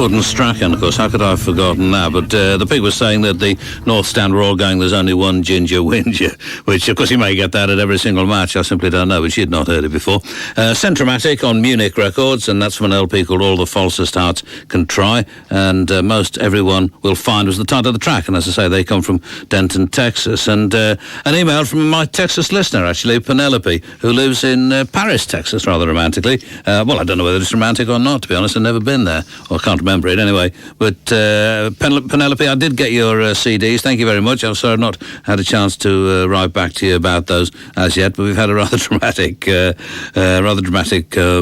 Gordon Strachan, of course, how could I have forgotten that? But the pig was saying that the North Stand were all going, there's only one ginger whinger, which, of course, you may get that at every single match. I simply don't know, but she'd not heard it before. Centromatic on Munich Records, and that's from an LP called All the Falsest Hearts Can Try, and most everyone will find was the title of the track, and as I say, they come from Denton, Texas. And an email from my Texas listener, actually, Penelope, who lives in Paris, Texas, rather romantically. Well, I don't know whether it's romantic or not, to be honest. I've never been there, or can't remember it anyway. But Penelope, I did get your CDs. Thank you very much. I'm sorry I've not had a chance to write back to you about those as yet, but we've had a rather dramatic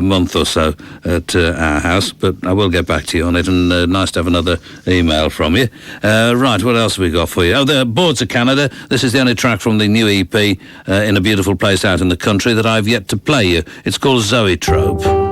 month or so at our house. But I will get back to you on it, and nice to have another email from you. Right, what else have we got for you? Oh, the Boards of Canada. This is the only track from the new EP, In a Beautiful Place Out in the Country, that I've yet to play you. It's called Zoetrope.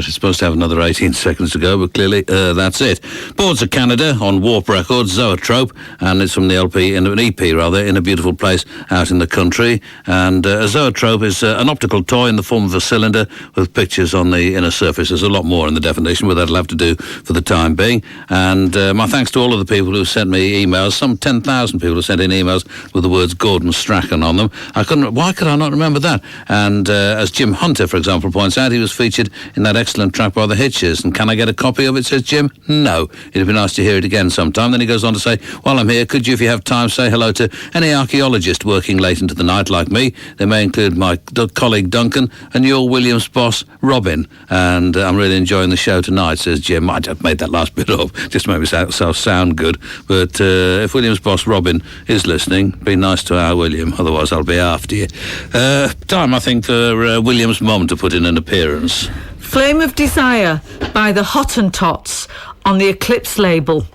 It's supposed to have another 18 seconds to go, but clearly that's it. Boards of Canada on Warp Records, Zoetrope, and it's from the LP, an EP rather, In a Beautiful Place Out in the Country. And a Zoetrope is an optical toy in the form of a cylinder with pictures on the inner surface. There's a lot more in the definition, but that'll have to do for the time being. And my thanks to all of the people who sent me emails. Some 10,000 people who sent in emails with the words Gordon Strachan on them. Why could I not remember that? And as Jim Hunter, for example, points out, he was featured in that excellent track by the Hitches. And can I get a copy of it, says Jim? No. It'd be nice to hear it again sometime. Then he goes on to say, while I'm here, could you, if you have time, say hello to any archaeologist working late into the night like me? They may include my colleague Duncan and your Williams boss, Robin. And I'm really enjoying the show tonight, says Jim. I just made that last bit up, just made myself sound good. But if Williams boss Robin is listening, be nice to our William, otherwise I'll be after you. Time, I think, for William's mum to put in an appearance. Flame of Desire by the Hottentots on the Eclipse label.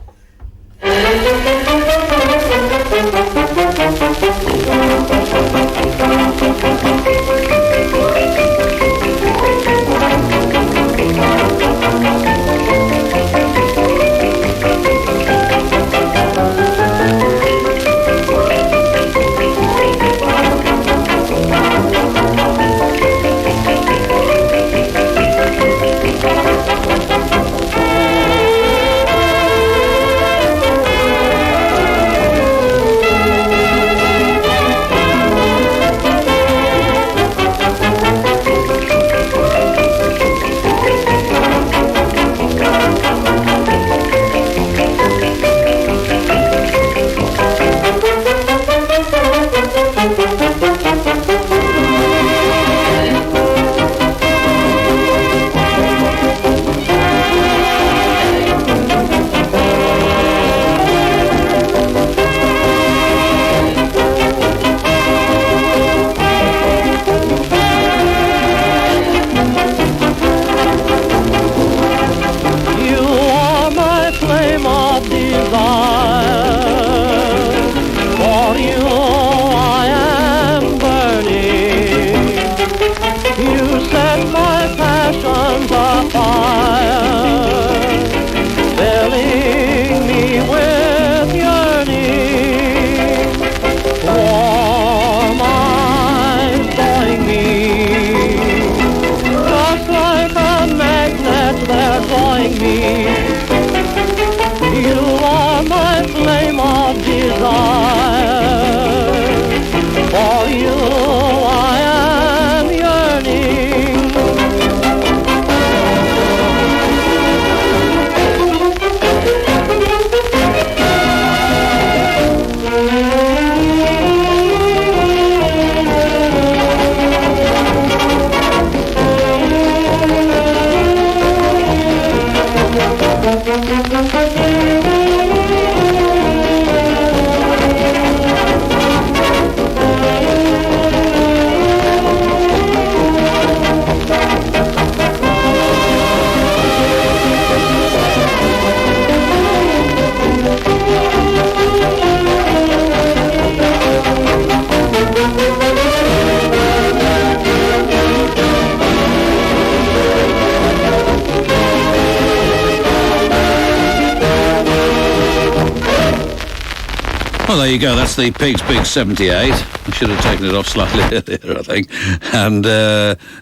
Well, there you go. That's the Pig's Big 78. I should have taken it off slightly earlier, I think. And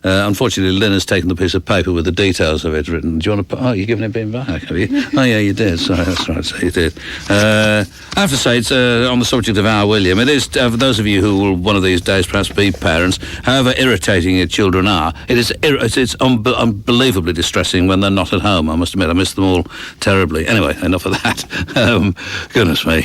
unfortunately, Lynn has taken the piece of paper with the details of it written. Do you want to put... Oh, you're giving it back, have you? Oh, yeah, you did. Sorry, that's right. So you did. I have to say, it's on the subject of our William. It is, for those of you who will one of these days perhaps be parents, however irritating your children are, it's unbelievably distressing when they're not at home. I must admit, I miss them all terribly. Anyway, enough of that. Goodness me.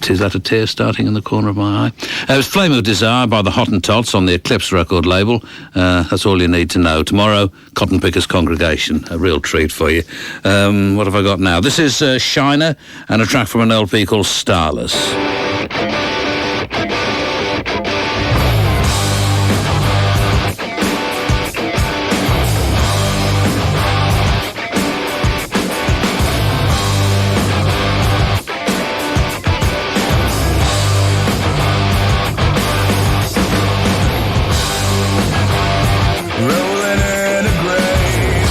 Is that a tear starting in the corner of my eye? It was Flame of Desire by the Hottentots on the Eclipse record label. That's all you need to know. Tomorrow, Cotton Pickers Congregation. A real treat for you. What have I got now? This is Shiner and a track from an LP called Starless. Rolling in a grave.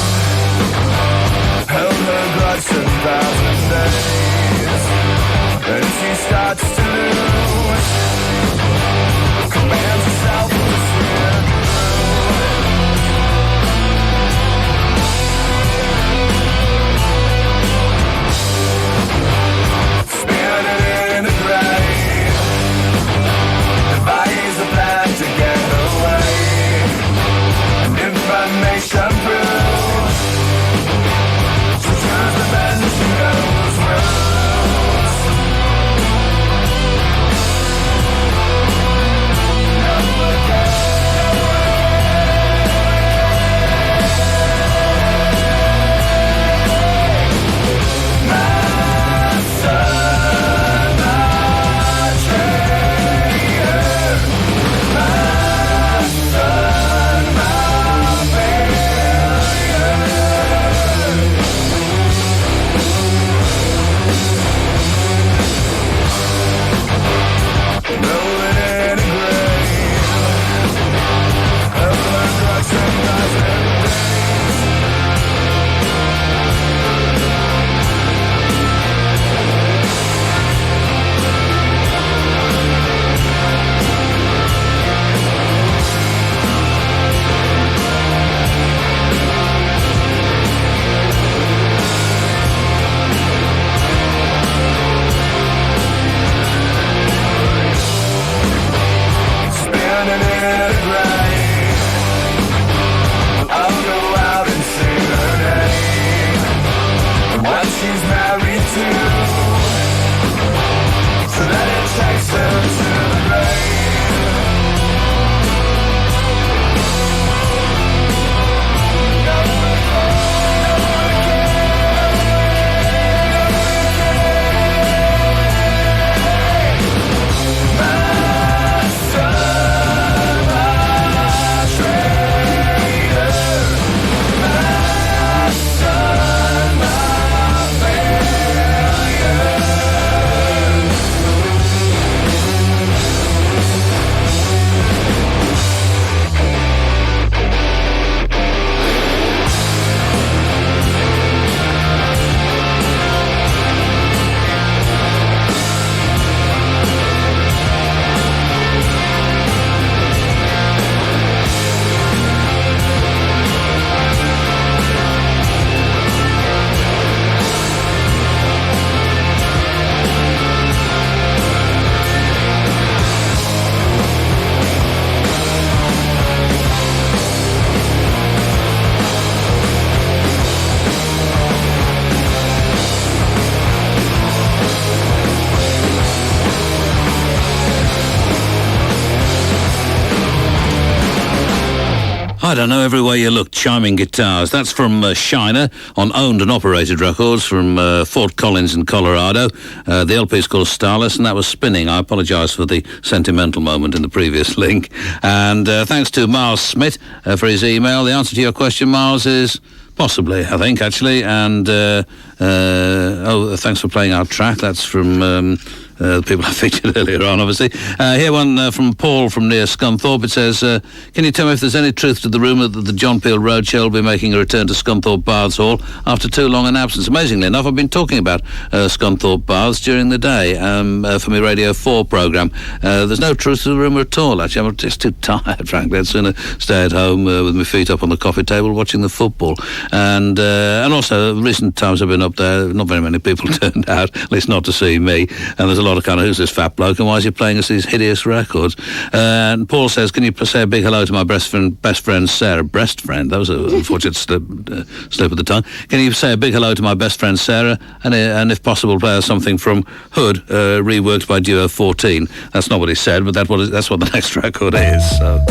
burning in a grave. I'll go out and sing her name, and what she's married to, so that it takes her to the grave. I don't know, everywhere you look, chiming guitars. That's from Shiner on Owned and Operated Records from Fort Collins in Colorado. The LP is called Starless, and that was Spinning. I apologise for the sentimental moment in the previous link. And thanks to Miles Smith for his email. The answer to your question, Miles, is possibly, I think, actually. And, thanks for playing our track. That's from the people I featured earlier on, obviously. Here one from Paul from near Scunthorpe. It says, can you tell me if there's any truth to the rumour that the John Peel Roadshow will be making a return to Scunthorpe Baths Hall after too long an absence? Amazingly enough, I've been talking about Scunthorpe Baths during the day for my Radio 4 programme. There's no truth to the rumour at all, actually. I'm just too tired, frankly. I'd sooner stay at home with my feet up on the coffee table watching the football. And also, recent times I've been up there, not very many people turned out, at least not to see me. And there's a lot of kind of, who's this fat bloke and why is he playing us these hideous records? And Paul says, can you say a big hello to my best friend Sarah? Breast friend, that was an unfortunate slip of the tongue. Can you say a big hello to my best friend Sarah? And if possible, play us something from Hood, reworked by Duo 14. That's not what he said, but that's what the next record is. So.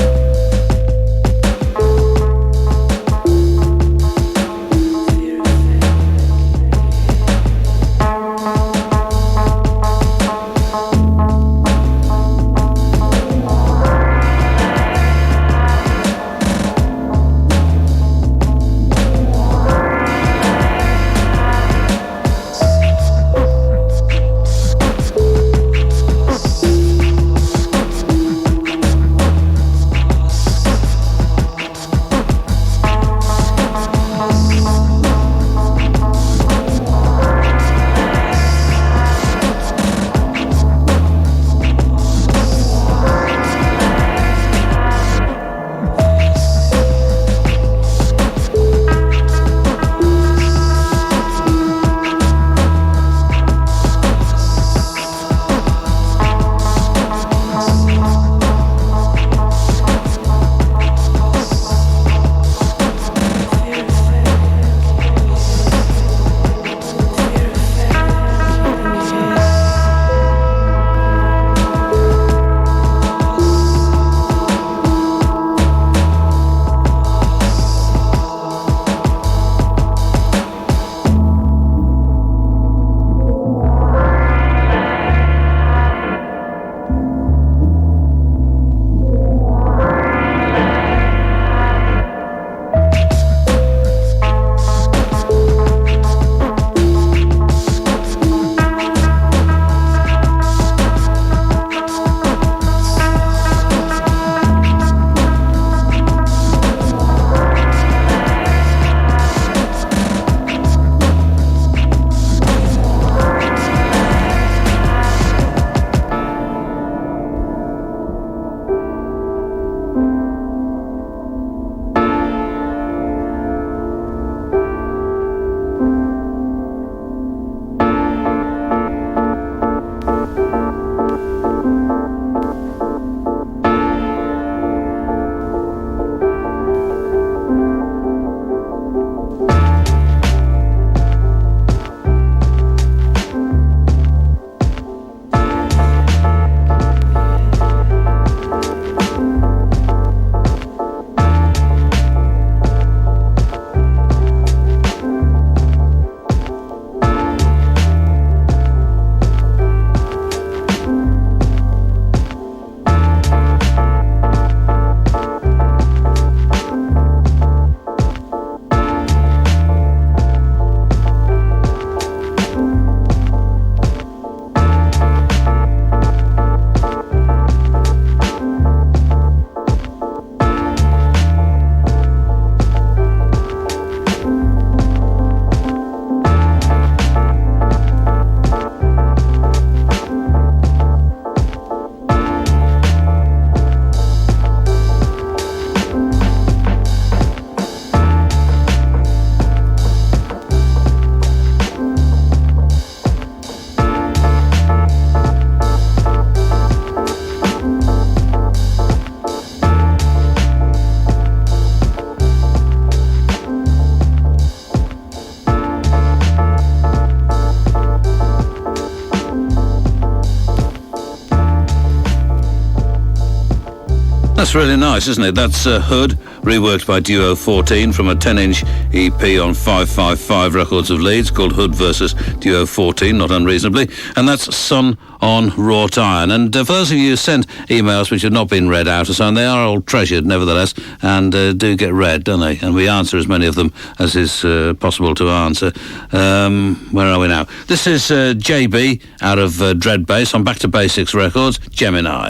That's really nice, isn't it? That's Hood, reworked by Duo 14 from a 10-inch EP on 555 Records of Leeds, called Hood versus Duo 14, not unreasonably. And that's Sun on Wrought Iron. And for those of you who sent emails which have not been read out or so, and they are all treasured nevertheless, and do get read, don't they? And we answer as many of them as is possible to answer. Where are we now? This is JB out of Dread Bass on Back to Basics Records, Gemini.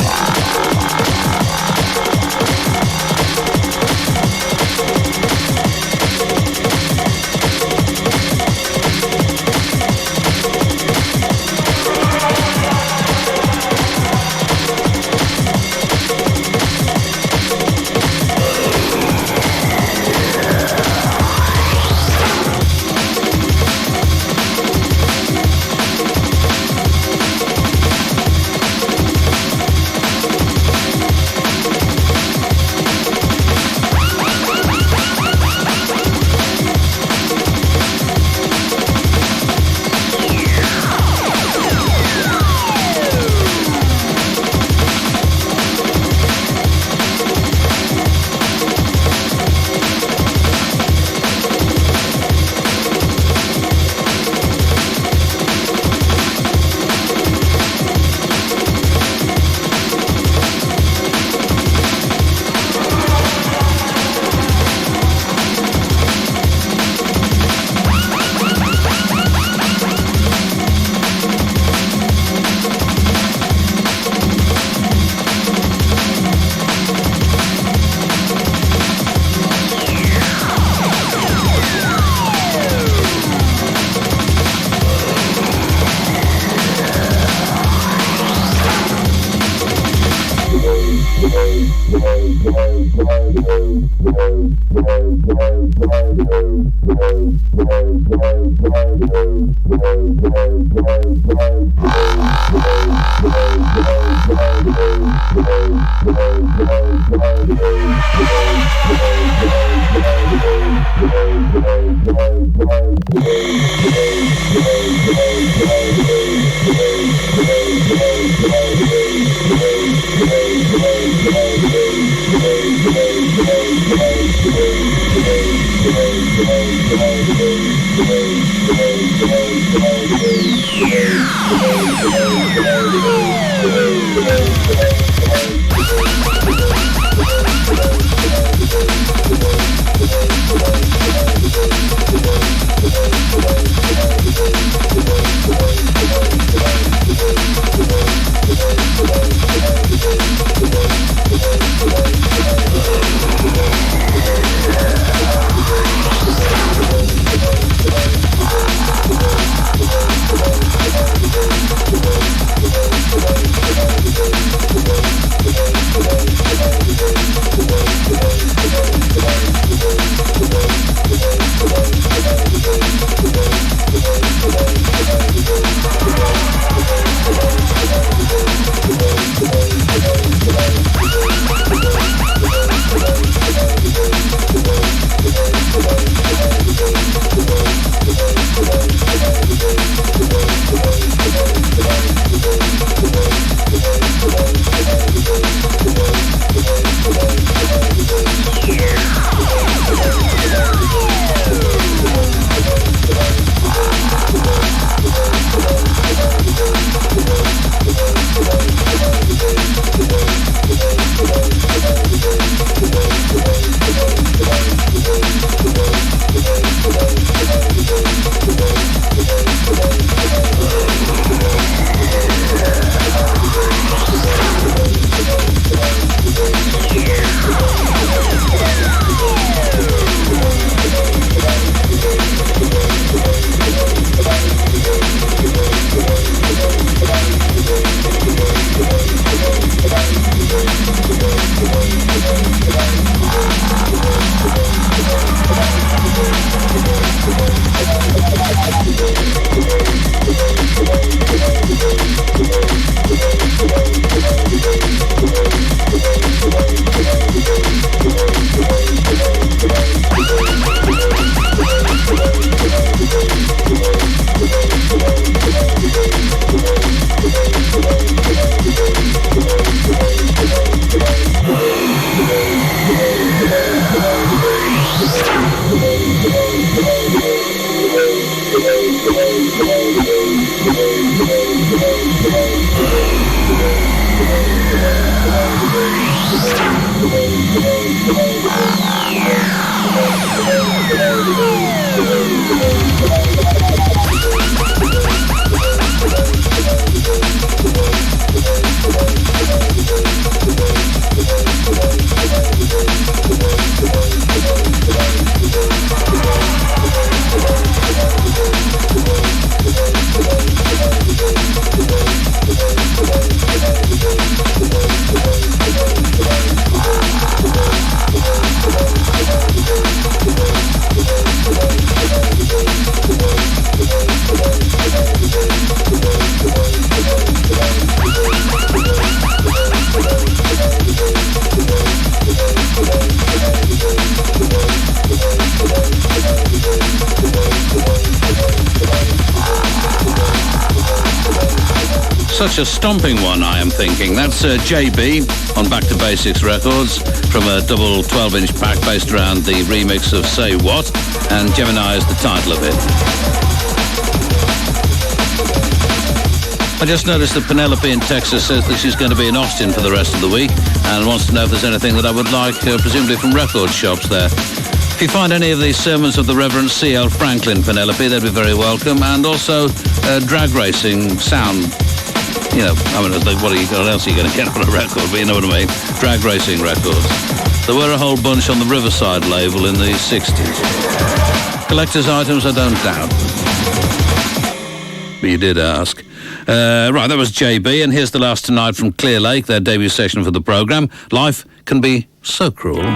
Such a stomping one, I am thinking. That's JB on Back to Basics Records from a double 12-inch pack based around the remix of Say What, and Gemini is the title of it. I just noticed that Penelope in Texas says that she's going to be in Austin for the rest of the week and wants to know if there's anything that I would like, presumably from record shops there. If you find any of these sermons of the Reverend C.L. Franklin, Penelope, they'd be very welcome. And also drag racing sound. You know, I mean, what else are you going to get on a record? But you know what I mean. Drag racing records. There were a whole bunch on the Riverside label in the 60s. Collector's items, I don't doubt. But you did ask. Right, that was JB, and here's the last tonight from Clearlake, their debut session for the programme. Life can be so cruel.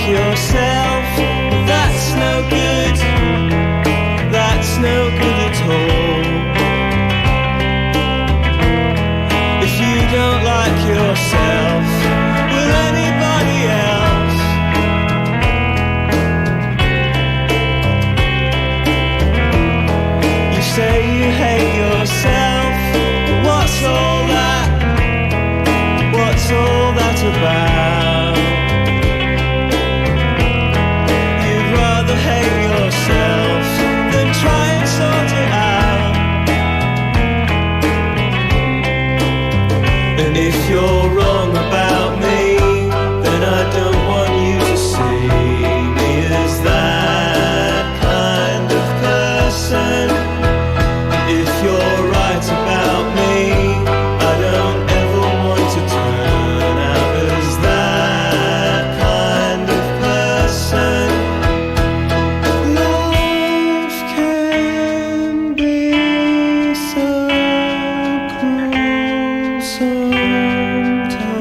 Yourself, that's no good, that's no good at all. If you don't like yourself, will anybody else? You say you hate yourself, what's all that? What's all that about? Hate yourself, then try and sort it out. And if you're wrong about me, then I don't want you to see me as that kind of person. If you're right about me, I don't ever want to turn out as that kind of person. Sometimes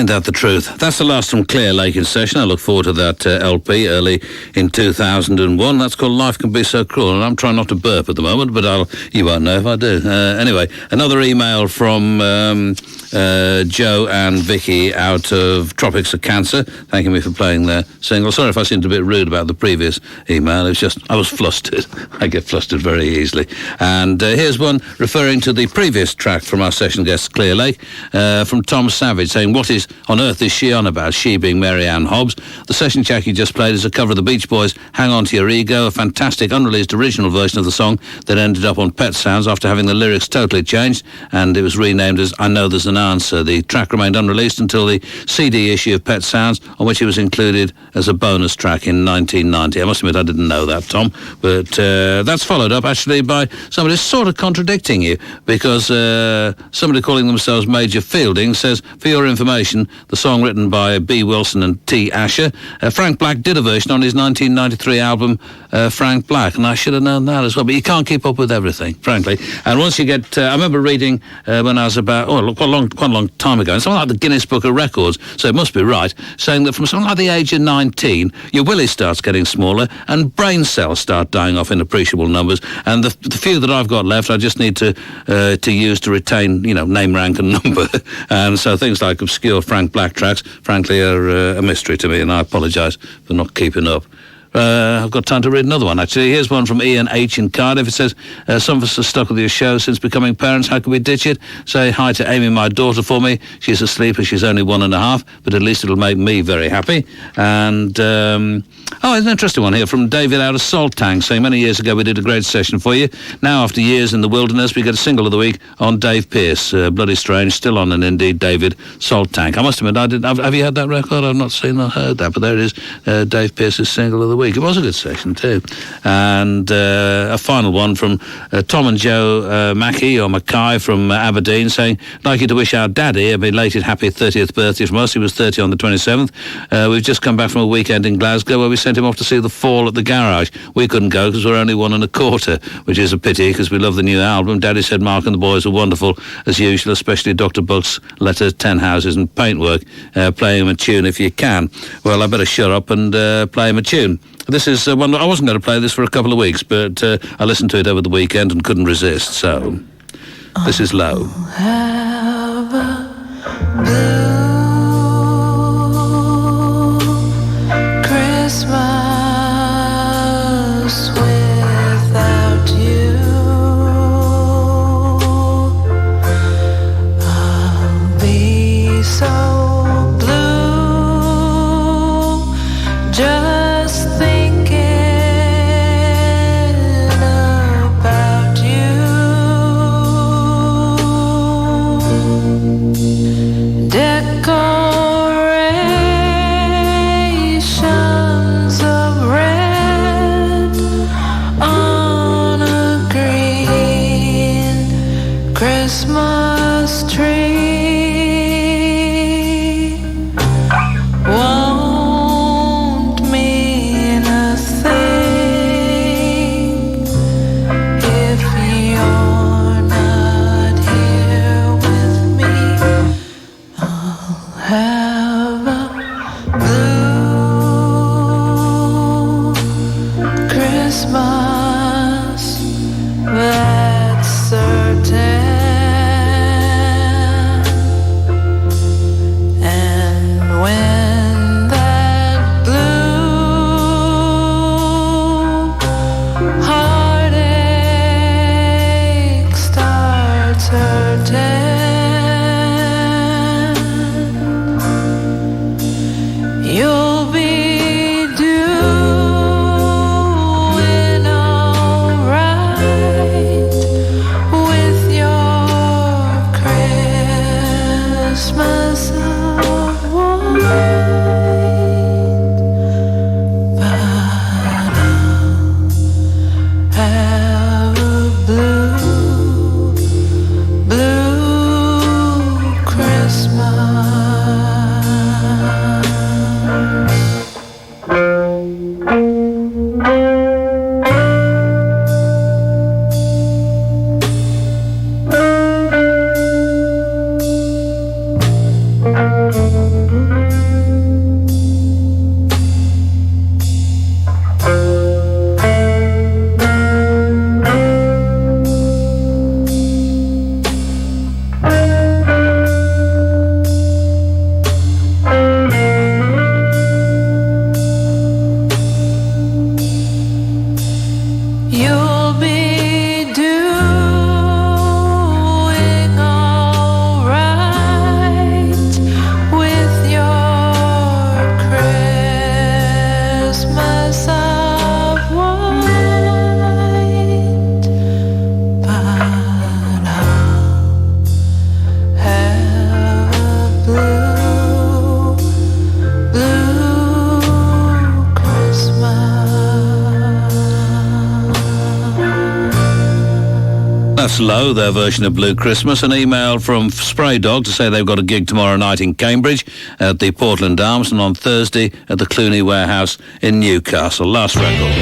Ain't that the truth? That's the last from Clearlake in session. I look forward to that LP early in 2001. That's called Life Can Be So Cruel. And I'm trying not to burp at the moment, but you won't know if I do. Anyway, another email from Joe and Vicky out of Tropics of Cancer, thanking me for playing their single. Sorry if I seemed a bit rude about the previous email. It's just I was flustered. I get flustered very easily. And here's one referring to the previous track from our session guest Clearlake, from Tom Savage, saying, what on earth is she on about? She being Mary Ann Hobbs. The session track you just played is a cover of the Beach Boys' Hang On To Your Ego, a fantastic unreleased original version of the song that ended up on Pet Sounds after having the lyrics totally changed, and it was renamed as I Know There's an Answer. The track remained unreleased until the CD issue of Pet Sounds, on which it was included as a bonus track in 1990. I must admit I didn't know that, Tom, but that's followed up actually by somebody sort of contradicting you, because somebody calling themselves Major Fielding says, for your information, the song written by B. Wilson and T. Asher, Frank Black did a version on his 1993 album Frank Black, and I should have known that as well, but you can't keep up with everything, frankly. And once you get, I remember reading when I was about, quite a long time ago, and something like the Guinness Book of Records, so it must be right, saying that from something like the age of 19, your willy starts getting smaller and brain cells start dying off in appreciable numbers, and the few that I've got left I just need to use to retain, name, rank and number. And so things like obscure Frank Black tracks, frankly, are a mystery to me, and I apologise for not keeping up. I've got time to read another one, actually. Here's one from Ian H. in Cardiff. It says, some of us are stuck with your show since becoming parents. How can we ditch it? Say hi to Amy, my daughter, for me. She's asleep as she's only 1.5, but at least it'll make me very happy. And, it's an interesting one here from David out of Salt Tank, saying, many years ago we did a great session for you. Now, after years in the wilderness, we get a single of the week on Dave Pearce. Bloody Strange, still on, and indeed, David, Salt Tank. I must admit, have you had that record? I've not seen or heard that, but there it is, Dave Pearce's single of the week. It was a good session too. And a final one from Tom and Joe Mackey, or Mackay from Aberdeen, saying, I'd like you to wish our daddy a belated happy 30th birthday from us. He was 30 on the 27th. We've just come back from a weekend in Glasgow where we sent him off to see The Fall at the Garage. We couldn't go because we're only 1.25, which is a pity because we love the new album. Daddy said Mark and the boys are wonderful as usual, especially Dr. Buck's Letters, 10 Houses and Paintwork. Play him a tune if you can. Well, I better shut up and play him a tune. This is one I wasn't going to play this for a couple of weeks, but I listened to it over the weekend and couldn't resist, so this is Low. Have a blue Christmas without you. I'll be so blue just thinking about you. You'll be doing all right with your Christmas of white, but I'll have a blue That's Low, their version of Blue Christmas. An email from Spray Dog to say they've got a gig tomorrow night in Cambridge at the Portland Arms and on Thursday at the Clooney Warehouse in Newcastle. Last record.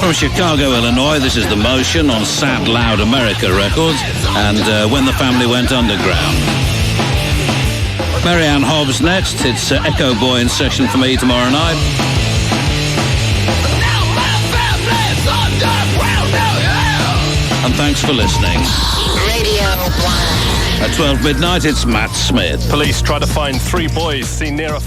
From Chicago, Illinois, this is The Motion on Sad Loud America Records and When the Family Went Underground. Marianne Hobbs next. It's Echo Boy in session for me tomorrow night. And thanks for listening. Radio 1. At 12 midnight, it's Matt Smith. Police try to find 3 boys seen near a